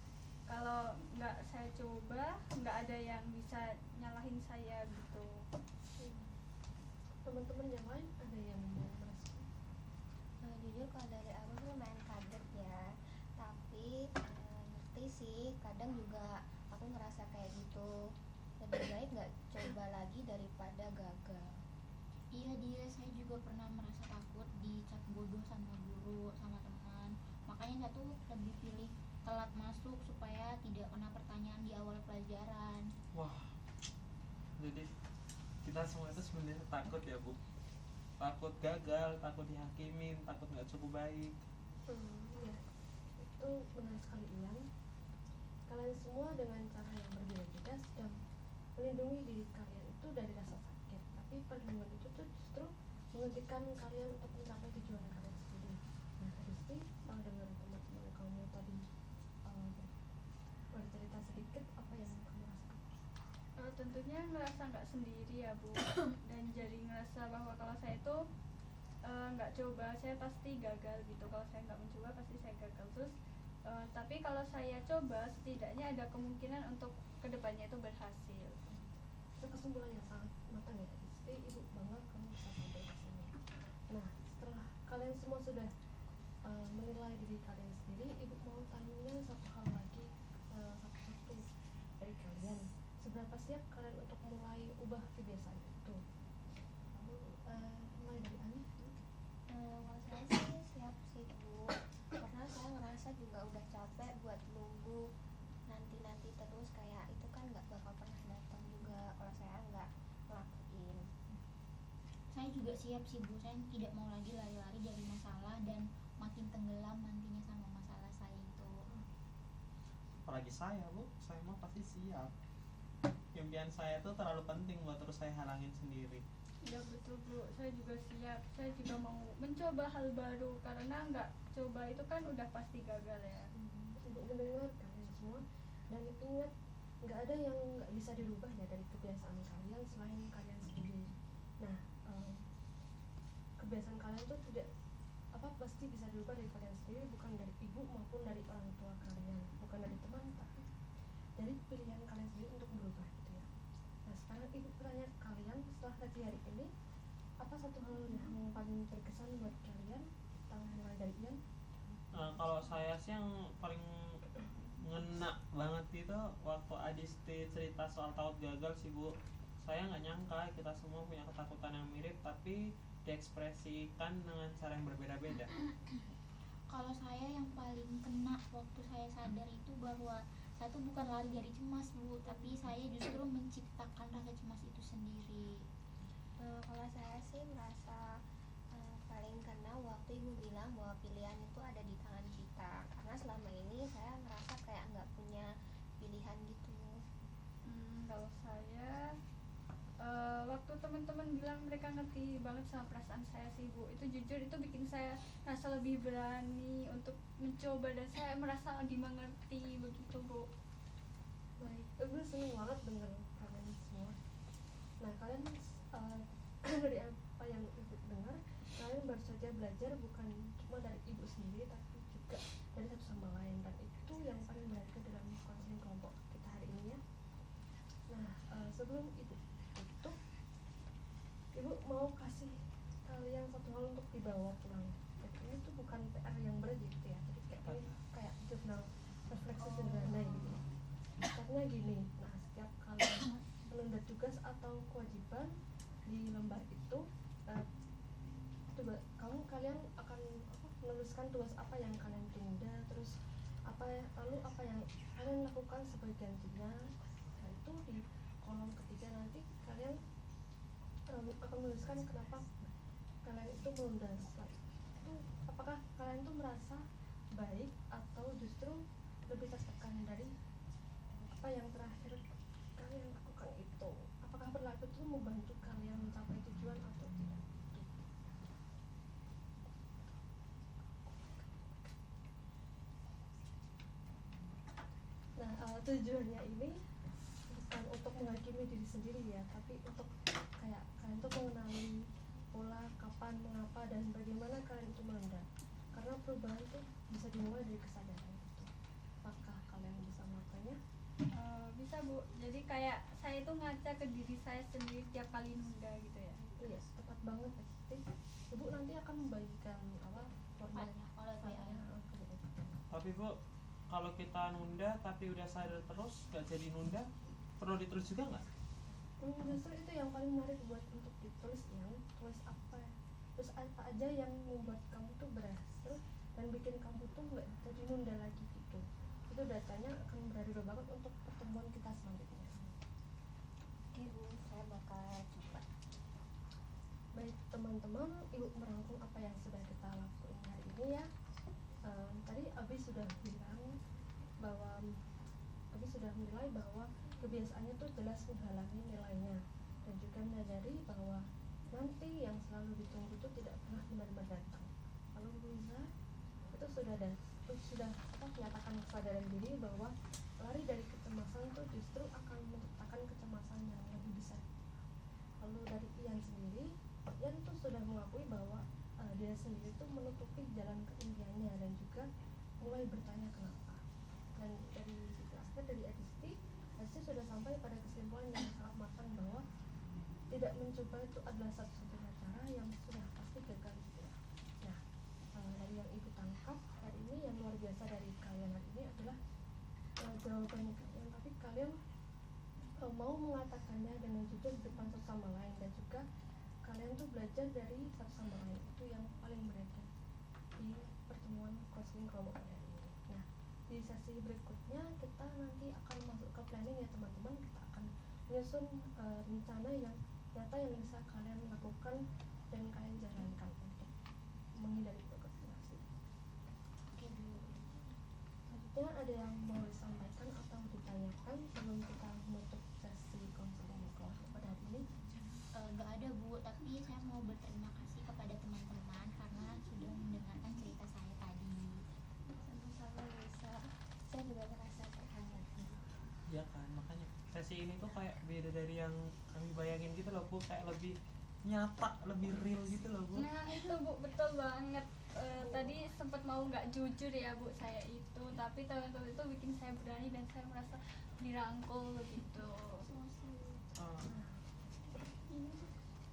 Kalau nggak saya coba, nggak ada yang bisa nyalahin saya gitu. Teman-teman yang lain ada yang mau merasa? Jujur kalau dari aku sih lumayan kaget ya, tapi ngerti sih, kadang juga aku ngerasa kayak gitu. Lebih baik nggak coba lagi daripada gagal. Iya, dia saya juga pernah merasa takut dicap bodoh sama guru, sama teman. Makanya saya tuh lebih pilih telat masuk supaya tidak kena pertanyaan di awal pelajaran. Wah, jadi kita semua itu sebenarnya takut ya Bu, takut gagal, takut dihakimin, takut nggak cukup baik. Ya, itu benar sekali Ian. Kalian semua dengan cara yang berbeda-beda sedang melindungi diri kalian itu dari rasa sakit, tapi perlindungan itu tuh justru menghentikan kalian untuk mencapai tujuan kalian sendiri. Nah, Adisti, dengan teman-teman kamu tadi bercerita sedikit, apa yang kamu rasakan? Tentunya ngerasa nggak sendiri ya Bu, dan jadi ngerasa bahwa kalau saya itu nggak coba saya pasti gagal gitu. Kalau saya nggak mencoba pasti saya gagal terus. Tapi kalau saya coba setidaknya ada kemungkinan untuk kedepannya itu berhasil. Itu kesimpulan yang sangat matang ya Adisti. Ibu bangga kamu bisa sampai ke sini. Nah, setelah kalian semua sudah menilai diri kalian sendiri, ibu mau tanya satu hal lagi, satu-satu dari kalian. Seberapa siap kalian untuk mulai ubah kebiasaan itu? Lalu mulai dari Ani. Kalau saya sih siap sih Bu, karena saya ngerasa juga udah capek buat nunggu nanti terus, kayak itu kan nggak bakal pernah datang juga kalau saya nggak ngelakuin. Saya juga siap sih Bu, saya tidak mau lagi lari-lari dari masalah dan makin tenggelam nantinya sama masalah saya itu. Apalagi saya Bu, saya mah pasti siap. Impian saya itu terlalu penting buat terus saya halangin sendiri. Ya betul Bu, saya juga siap. Saya juga mau mencoba hal baru karena nggak coba itu kan udah pasti gagal ya. Ibu mendengar kalian semua, dan ingat nggak ada yang nggak bisa dirubah ya dari kebiasaan kalian selain kalian sendiri. Nah, kebiasaan kalian tuh tidak pasti bisa dirubah dari kalian sendiri, bukan dari ibu maupun dari orang tua kalian, bukan dari teman, tapi dari pilihan kalian sendiri untuk berubah gitu ya. Nah, sekarang ibu tanya kalian, setelah tadi hari ini, apa satu hal yang paling berkesan buat kalian? Kita mulai dari Ian. Kalau saya sih yang paling ngena banget itu waktu Adisti cerita soal takut gagal sih Bu. Saya nggak nyangka kita semua punya ketakutan yang mirip, tapi diekspresikan dengan cara yang berbeda-beda. Kalau saya yang paling kena waktu saya sadar itu bahwa saya tuh bukan lari dari cemas Bu, tapi saya justru menciptakan rasa cemas itu sendiri. Kalau saya sih merasa paling kena waktu ibu bilang bahwa pilihan itu ada di tangan kita, karena selama ini saya ngerasa kayak nggak punya pilihan gitu. Kalau saya waktu teman-teman bilang mereka ngerti banget banget sama perasaan saya sih Bu. Itu jujur itu bikin saya merasa lebih berani untuk mencoba dan saya merasa dimengerti begitu Bu. Baik, gue seneng banget denger kalian semua. Nah, kalian dari apa yang ibu dengar, kalian baru saja belajar bukan cuma dari ibu sendiri tapi juga dari satu sama lain, dan itu yang paling berharga dalam konseling kelompok kita hari ini ya. Nah, sebelum ibu tutup, ibu mau kasih kalian satu hal untuk dibawa pulang. Jadi ini tuh bukan PR yang berat gitu ya, jadi kayak jurnal refleksi sederhana gitu. Karena gini, nah setiap kalian menunda tugas atau kewajiban di lembar itu, kalian akan menuliskan tugas apa yang kalian tunda, terus lalu apa yang kalian lakukan sebagai gantinya. Nah itu di kolom ketiga nanti kalian akan menuliskan kenapa kalian itu menunda. Setelah itu apakah kalian itu merasa baik atau justru lebih tertekan dari apa yang terakhir kalian lakukan itu. Apakah perilaku itu membantu kalian mencapai tujuan atau tidak? Nah, tujuannya ini bukan untuk menghakimi diri sendiri ya, tapi untuk kayak kalian tuh mengenali pola, kapan, mengapa, dan bagaimana kalian itu menunda. Karena perubahan tuh bisa dimulai dari kesadaran gitu. Apakah kalian bisa melakukannya? Bisa Bu, jadi kayak saya itu ngaca ke diri saya sendiri tiap kali nunda gitu ya. Iya, tepat banget. Ibu nanti akan membagikan format filenya ke ibu. Tapi Bu, kalau kita nunda tapi udah sadar terus gak jadi nunda, perlu ditulis juga nggak? Justru itu yang paling menarik buat untuk ditulis, tulis apa ya, terus apa aja yang membuat kamu tuh berhasil dan bikin kamu tuh nggak jadi nunda lagi gitu. Itu datanya akan berharga banget untuk pertemuan kita selanjutnya. Oke Bu, saya bakal coba. Baik teman-teman, ibu merangkum apa yang sudah kita lakukan hari ini ya. Tadi Abi sudah menilai bahwa kebiasaannya tuh jelas menghalangi nilainya, dan juga menyadari bahwa nanti yang selalu ditunggu itu tidak pernah benar-benar datang. Lalu Luisa itu sudah menyatakan kesadaran diri bahwa lari dari kecemasan itu justru akan menciptakan kecemasan yang lebih besar. Lalu dari Ian sendiri, Ian tuh sudah mengakui bahwa dia sendiri tuh menutupi jalan keimpiannya dan juga mulai bertanya kenapa. Dan dari Adisti sudah sampai pada kesimpulan yang sangat matang bahwa tidak mencoba itu adalah satu-satunya cara yang sudah pasti gagal gitu ya. Nah, dari yang ibu tangkap hari ini yang luar biasa dari kalian hari ini adalah jawabannya kalian, tapi kalian mau mengatakannya dengan jujur di depan satu sama lain, dan juga kalian tuh belajar dari satu sama lain. Itu yang paling berharga di pertemuan counseling kelompok hari ini. Nah, di sesi berikutnya kita nanti akan masuk ke planning ya teman-teman. Kita akan menyusun rencana yang nyata yang bisa kalian lakukan dan kalian jalankan untuk menghindari prokrastinasi. Oke Bu. Selanjutnya ada yang mau disampaikan atau ditanyakan sebelum kita menutup sesi konseling kelompok pada hari ini? Nggak ada Bu, tapi saya mau berterima kasih kepada teman-teman karena sudah mendengarkan cerita saya tadi. Sama-sama Luisa, saya juga merasa terhangat. Ya kan, makanya sesi ini tuh kayak beda dari yang kami bayangin gitu loh Bu, kayak lebih nyata, lebih real gitu loh Bu. Nah itu Bu, betul banget. Tadi sempat mau nggak jujur ya Bu saya itu, tapi teman-teman itu bikin saya berani dan saya merasa dirangkul gitu.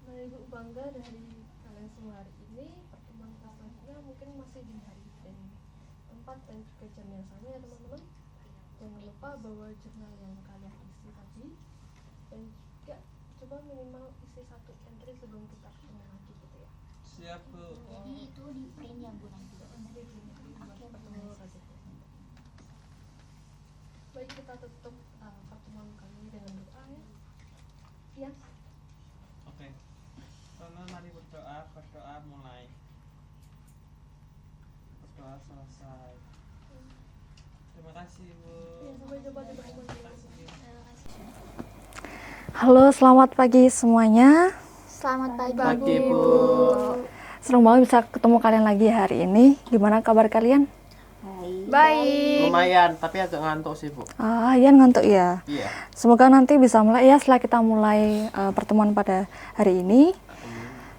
Nah, Ibu bangga dari kalian semua hari ini. Pertemuan selanjutnya mungkin masih di hari dan tempat dan juga jam yang sama ya teman-teman. Jangan lupa bawa jurnal yang kalian isi tadi, dan juga coba minimal isi 1 entry sebelum kita ketemu lagi gitu ya. Siap Bu. Jadi itu di print ya Bu nanti. Jadi buat pertemuan selanjutnya. Baik, kita tutup pertemuan kali ini dengan doa ya. Iya. Oke. Teman mari berdoa mulai. Berdoa selesai. Terima kasih Bu. Ya, sampai jumpa di pertemuan Terima kasih. Halo, selamat pagi semuanya. Selamat pagi, Pagi, Bu. Bu. Senang banget bisa ketemu kalian lagi hari ini. Gimana kabar kalian? Baik. Lumayan, tapi agak ngantuk sih, Bu. Ian ngantuk ya. Iya. Semoga nanti bisa mulai ya setelah kita mulai pertemuan pada hari ini.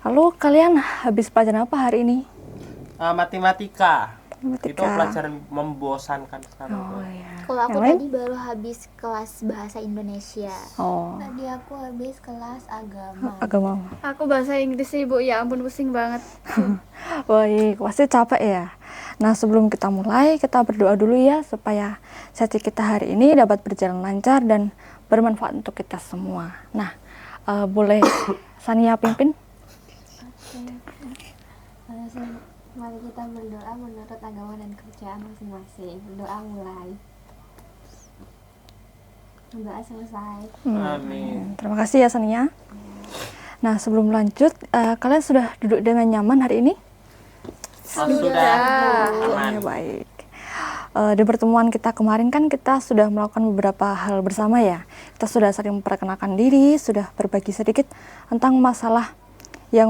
Lalu kalian habis pelajaran apa hari ini? Matematika. Matematika. Itu pelajaran membosankan sekali, Bu. Oh iya. Kalau aku Yang lain? tadi baru habis kelas bahasa Indonesia. Oh, Tadi aku habis kelas agama. agama. Aku bahasa Inggris sih, Bu. Ya ampun, pusing banget. Baik, pasti capek ya. Nah, sebelum kita mulai, kita berdoa dulu ya supaya sesi kita hari ini dapat berjalan lancar dan bermanfaat untuk kita semua. Nah, boleh Sania pimpin? Mari kita berdoa menurut agama dan kepercayaan masing-masing. Berdoa mulai. Berdoa selesai. Amin. Terima kasih ya Sania. Nah, sebelum lanjut, kalian sudah duduk dengan nyaman hari ini? Sudah. Ya, baik. Di pertemuan kita kemarin kan kita sudah melakukan beberapa hal bersama ya. Kita sudah saling memperkenalkan diri, sudah berbagi sedikit tentang masalah yang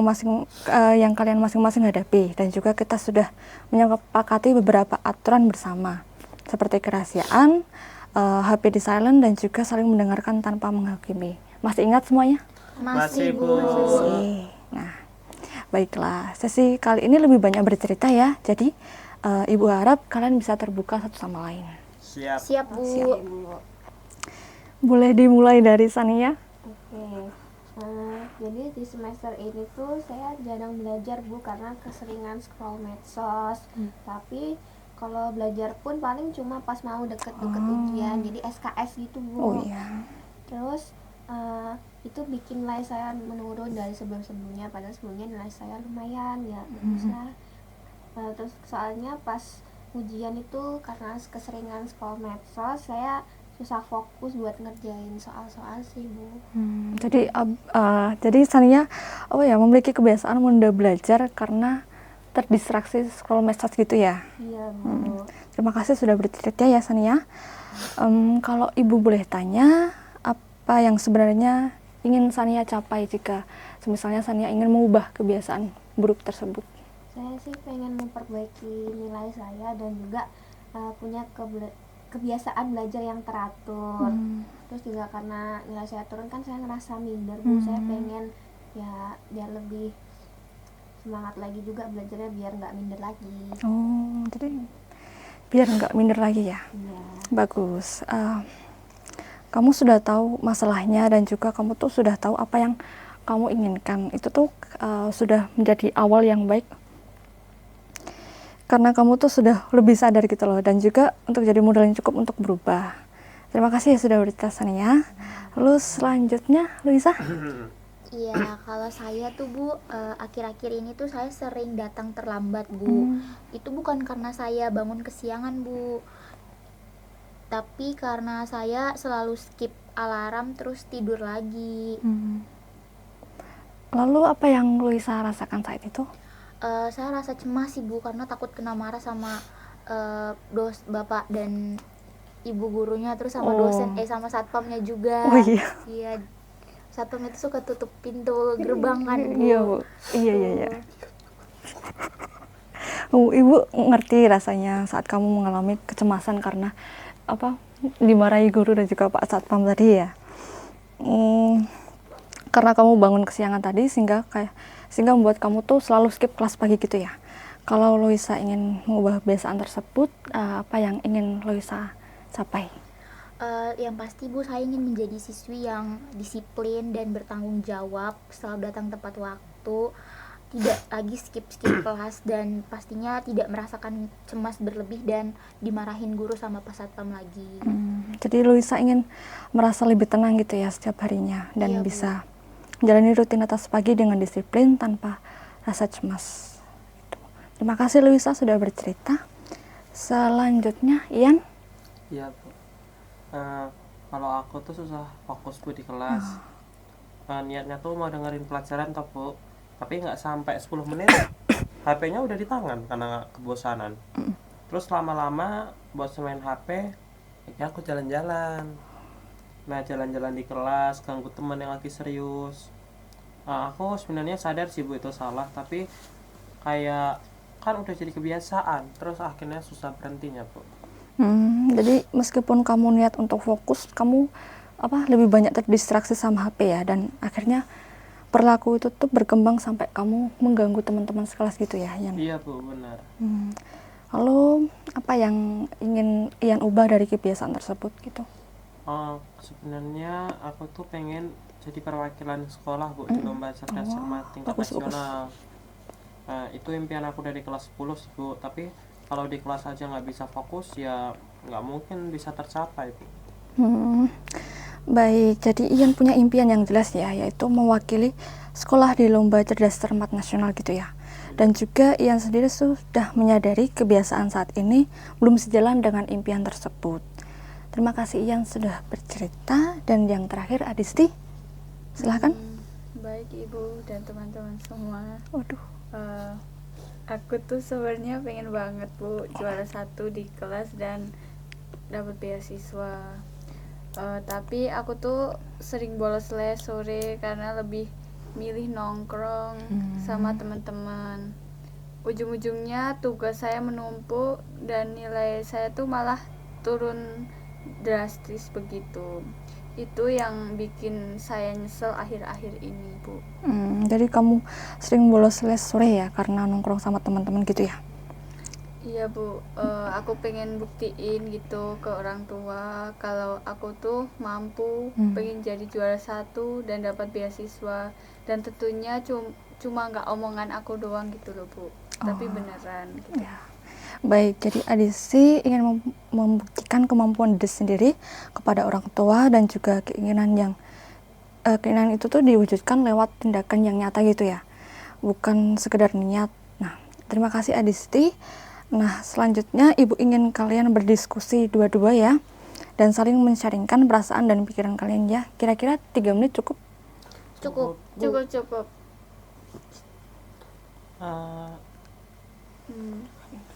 kalian masing-masing hadapi, dan juga kita sudah menyepakati beberapa aturan bersama seperti kerahasiaan, HP di silent, dan juga saling mendengarkan tanpa menghakimi. Masih ingat semuanya? Masih, Bu. Masih. Nah, baiklah, sesi kali ini lebih banyak bercerita ya. Jadi Ibu harap kalian bisa terbuka satu sama lain. Siap. Siap, Bu. Boleh dimulai dari Sania? Oke. Jadi di semester ini tuh saya jarang belajar, Bu, karena keseringan scroll medsos. Tapi kalau belajar pun paling cuma pas mau deket-deket ujian, jadi SKS gitu, Bu. Oh iya. Terus itu bikin nilai saya menurun dari sebelum-sebelumnya, padahal sebelumnya nilai saya lumayan ya, bagus lah. Terus soalnya pas ujian itu karena keseringan scroll medsos, saya susah fokus buat ngerjain soal-soal sih, Bu. Jadi Sania memiliki kebiasaan menunda belajar karena terdistraksi scroll medsos gitu ya. Iya, Bu. Terima kasih sudah bercerita ya Sania. Kalau Ibu boleh tanya, apa yang sebenarnya ingin Sania capai jika misalnya Sania ingin mengubah kebiasaan buruk tersebut? Saya sih pengen memperbaiki nilai saya dan juga punya kebiasaan belajar yang teratur. Terus juga karena nilai saya turun kan saya ngerasa minder, Bu. Saya pengen ya biar lebih semangat lagi juga belajarnya biar nggak minder lagi. Oh, jadi biar nggak minder lagi ya. Iya. Bagus. Kamu sudah tahu masalahnya dan juga kamu tuh sudah tahu apa yang kamu inginkan. Itu tuh sudah menjadi awal yang baik. Karena kamu tuh sudah lebih sadar gitu loh, dan juga untuk jadi modal yang cukup untuk berubah. Terima kasih ya sudah bercerita Sania. Lalu selanjutnya Luisa. Iya, kalau saya tuh, Bu, akhir-akhir ini tuh saya sering datang terlambat, Bu. Itu bukan karena saya bangun kesiangan, Bu, tapi karena saya selalu skip alarm terus tidur lagi. Lalu apa yang Luisa rasakan saat itu? Saya rasa cemas sih, Bu, karena takut kena marah sama bapak dan ibu gurunya, terus sama dosen, sama satpamnya juga. Oh iya. Iya, satpam itu suka tutup pintu gerbang kan, Bu. Iya, Bu. Iya. Ibu ngerti rasanya saat kamu mengalami kecemasan karena dimarahi guru dan juga Pak Satpam tadi ya. Karena kamu bangun kesiangan tadi sehingga membuat kamu tuh selalu skip kelas pagi gitu ya. Kalau Luisa ingin mengubah kebiasaan tersebut, apa yang ingin Luisa capai? Yang pasti, Bu, saya ingin menjadi siswi yang disiplin dan bertanggung jawab, selalu datang tepat waktu, tidak lagi skip kelas, dan pastinya tidak merasakan cemas berlebih dan dimarahin guru sama Pak Satpam lagi. Jadi Luisa ingin merasa lebih tenang gitu ya setiap harinya, dan Iya, Bu. bisa menjalani rutinitas pagi dengan disiplin tanpa rasa cemas. Terima kasih Luisa sudah bercerita. Selanjutnya Ian. Iya, Bu. Kalau aku tuh susah fokus, Bu, di kelas. Niatnya tuh mau dengerin pelajaran toh, Bu, tapi nggak sampai 10 menit HP-nya udah di tangan karena kebosanan. Terus lama-lama bosan main HP, ya aku jalan-jalan. Nah, jalan-jalan di kelas ganggu teman yang lagi serius. Aku sebenarnya sadar sih Bu itu salah, tapi kayak kan udah jadi kebiasaan, terus akhirnya susah berhentinya Bu. Jadi meskipun kamu niat untuk fokus, kamu lebih banyak terdistraksi sama HP ya, dan akhirnya perilaku itu tuh berkembang sampai kamu mengganggu teman-teman sekelas gitu ya, Ian? Iya Bu, benar. Lalu apa yang ingin Ian ubah dari kebiasaan tersebut gitu? Sebenarnya aku tuh pengen jadi perwakilan sekolah Bu di lomba cerdas cermat tingkat nasional. Itu impian aku dari kelas 10 sih Bu, tapi kalau di kelas aja nggak bisa fokus ya nggak mungkin bisa tercapai Bu. Baik, jadi Ian punya impian yang jelas ya, yaitu mewakili sekolah di lomba cerdas cermat nasional gitu ya. Dan juga Ian sendiri sudah menyadari kebiasaan saat ini belum sejalan dengan impian tersebut. Terima kasih Ian sudah bercerita. Dan yang terakhir Adisti, silahkan. Baik Ibu dan teman-teman semua. Waduh. Aku tuh sebenarnya pengen banget Bu juara 1 di kelas dan dapat beasiswa. Tapi aku tuh sering bolos les sore karena lebih milih nongkrong sama teman-teman. Ujung-ujungnya tugas saya menumpuk dan nilai saya tuh malah turun drastis begitu. Itu yang bikin saya nyesel akhir-akhir ini Bu. Jadi kamu sering bolos les sore ya karena nongkrong sama teman-teman gitu ya? Iya Bu, aku pengen buktiin gitu ke orang tua kalau aku tuh mampu, pengen jadi juara 1 dan dapat beasiswa, dan tentunya cuma nggak omongan aku doang gitu loh Bu, tapi beneran gitu. Ya. Baik, jadi Adisti ingin membuktikan kemampuan diri sendiri kepada orang tua, dan juga keinginan itu tuh diwujudkan lewat tindakan yang nyata gitu ya, bukan sekedar niat. Nah, terima kasih Adisti. Nah, selanjutnya Ibu ingin kalian berdiskusi dua-dua ya, dan saling men-sharingkan perasaan dan pikiran kalian ya. Kira-kira 3 menit cukup? Cukup.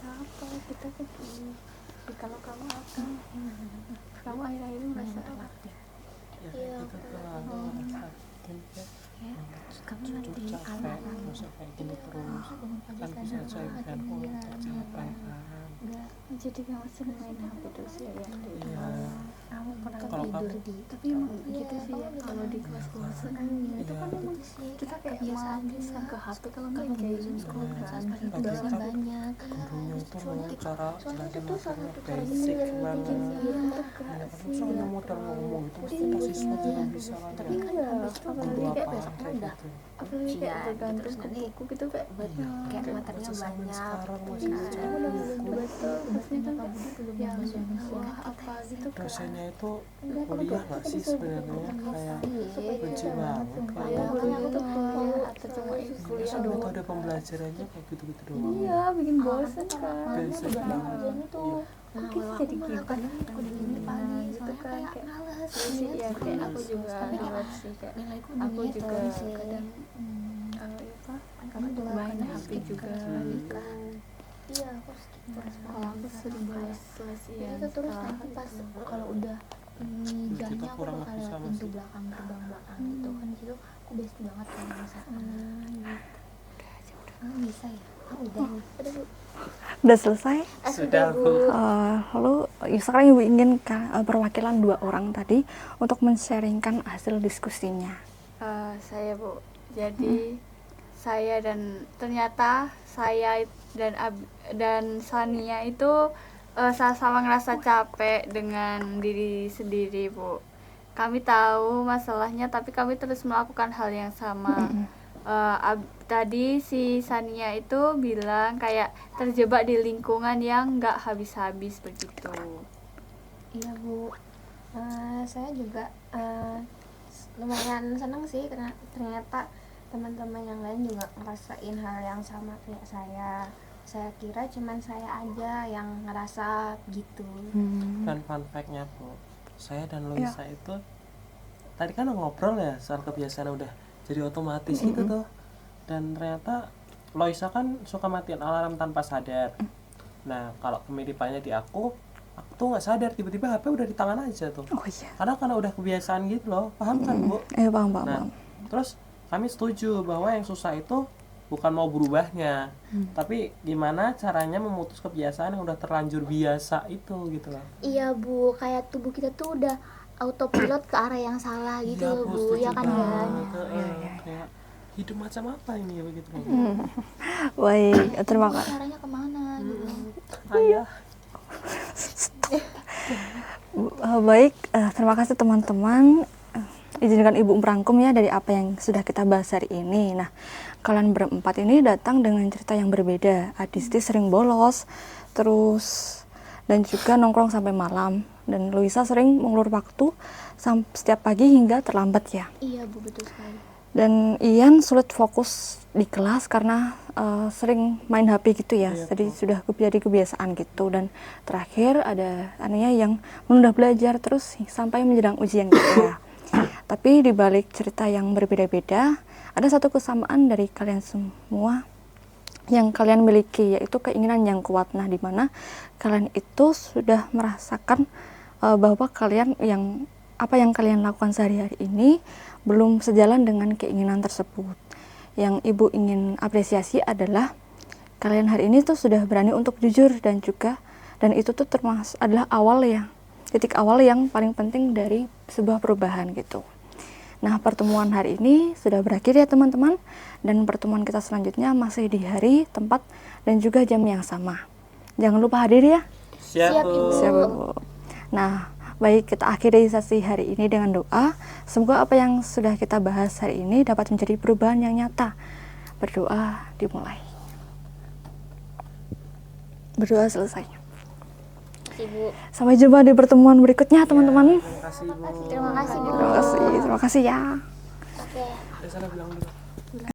Apa kita tuh kalau kamu akan kamu akhir-akhir ini merasa apa? Iya, Kamu nanti alam kayak gini terus kan bisa saya kan tercapai kan. jadi kamu sering main HP terus ya yang di kamu pernah Kalau tidur kamu- di tapi emang gitu sih ya kalau di kelas-kelas kan itu kan memang kita kayak malah bisa ke HP kalau nggak kayak scroll kan itu Tapi bisa kan banyak. gurunya itu loh cara jelasin itu salah materinya satu cara basic yang banget. bikin dia tegas Kan soalnya modal ngomong itu mesti kasih siswa juga bisa kan Tapi ya. kan habis itu Guru nanti kayak apaan besoknya kayak udah gitu. apalagi kayak ujian bergantung terus ke nanti buku gitu kayak kayak materinya Masa sampai banyak. sekarang masih Nah, baca aku udah buku. juga tuh maksudnya kan yang wah apa gitu kan Dosennya itu enggak kalau kuliah kita nggak sih disuruh sebenarnya kayak supaya benci kita banget supaya kayak gurunya tuh kuliah atau cuma kuliah masa doang metode pembelajarannya kayak gitu-gitu doang. iya bikin bosen kan Basic banget. tuh Nah, kita kalau jadi aku malah gitu kadang aku digini pagi gitu soalnya kan kayak kayak males sih ya kayak aku terus. juga Tapi kayak relate sih kayak nilaiku aku dunia juga turun sih. kadang Kamu juga main kena HP skip juga nikah. Iya, aku skip terus. kalau aku sering bolos les ya Jadi itu terus nanti pas kalau udah ini Kita jamnya aku kurang bakal lebih lewat sama pintu sih. belakang gerbang belakang gitu kan, di situ aku besti banget kan misalkan bisa ya. Udah nih. Udah selesai? Sudah Bu. Lalu sekarang Ibu ingin perwakilan 2 orang tadi untuk men-sharingkan hasil diskusinya. Saya Bu, jadi saya dan ternyata saya dan Sania itu sama-sama ngerasa capek dengan diri sendiri Bu. Kami tahu masalahnya tapi kami terus melakukan hal yang sama. Tadi si Sania itu bilang kayak terjebak di lingkungan yang nggak habis-habis begitu. Iya Bu, saya juga lumayan seneng sih karena ternyata teman-teman yang lain juga ngerasain hal yang sama kayak saya. Saya kira cuman saya aja yang ngerasa gitu. Dan fun fact-nya Bu, saya dan Loisa itu tadi kan ngobrol ya soal kebiasaan udah jadi otomatis gitu tuh. Dan ternyata Loisa kan suka matiin alarm tanpa sadar. Nah kalau kemiripannya di aku tuh nggak sadar tiba-tiba HP udah di tangan aja tuh. Oh iya. Karena udah kebiasaan gitu loh, paham kan Bu? Paham. Nah terus kami setuju bahwa yang susah itu bukan mau berubahnya, tapi gimana caranya memutus kebiasaan yang udah terlanjur biasa itu gitu loh. Iya Bu, kayak tubuh kita tuh udah autopilot ke arah yang salah gitu Iya, loh Bu, Bu, setuju ya kan banget. Gan? Kayak hidup macam apa ini begitu loh. Baik, terima kasih. Caranya kemana gitu. Ayah. Baik, terima kasih teman-teman. Izinkan Ibu merangkum ya dari apa yang sudah kita bahas hari ini. Nah, kalian berempat ini datang dengan cerita yang berbeda. Adisti sering bolos, terus dan juga nongkrong sampai malam. Dan Luisa sering mengulur waktu setiap pagi hingga terlambat ya. Iya Bu, betul sekali. Dan Ian sulit fokus di kelas karena sering main HP gitu ya. Iya, Jadi sudah jadi kebiasaan gitu. Dan terakhir ada Ania yang menunda belajar terus sampai menjelang ujian gitu ya. Tapi di balik cerita yang berbeda-beda, ada satu kesamaan dari kalian semua yang kalian miliki, yaitu keinginan yang kuat. Nah, di mana kalian itu sudah merasakan bahwa apa yang kalian lakukan sehari-hari ini belum sejalan dengan keinginan tersebut. Yang Ibu ingin apresiasi adalah kalian hari ini tuh sudah berani untuk jujur dan itu tuh termasuk adalah titik awal yang paling penting dari sebuah perubahan gitu. Nah, pertemuan hari ini sudah berakhir ya teman-teman, dan pertemuan kita selanjutnya masih di hari, tempat, dan juga jam yang sama. Jangan lupa hadir ya. Siap, Bu. Siap, Bu. Nah, baik, kita akhiri sesi hari ini dengan doa. Semoga apa yang sudah kita bahas hari ini dapat menjadi perubahan yang nyata. Berdoa dimulai. Berdoa selesai. Ibu. Sampai jumpa di pertemuan berikutnya teman-teman. Terima kasih, Bu. Terima kasih Bu. Terima kasih ya. Oke. Saya salah bilang dulu.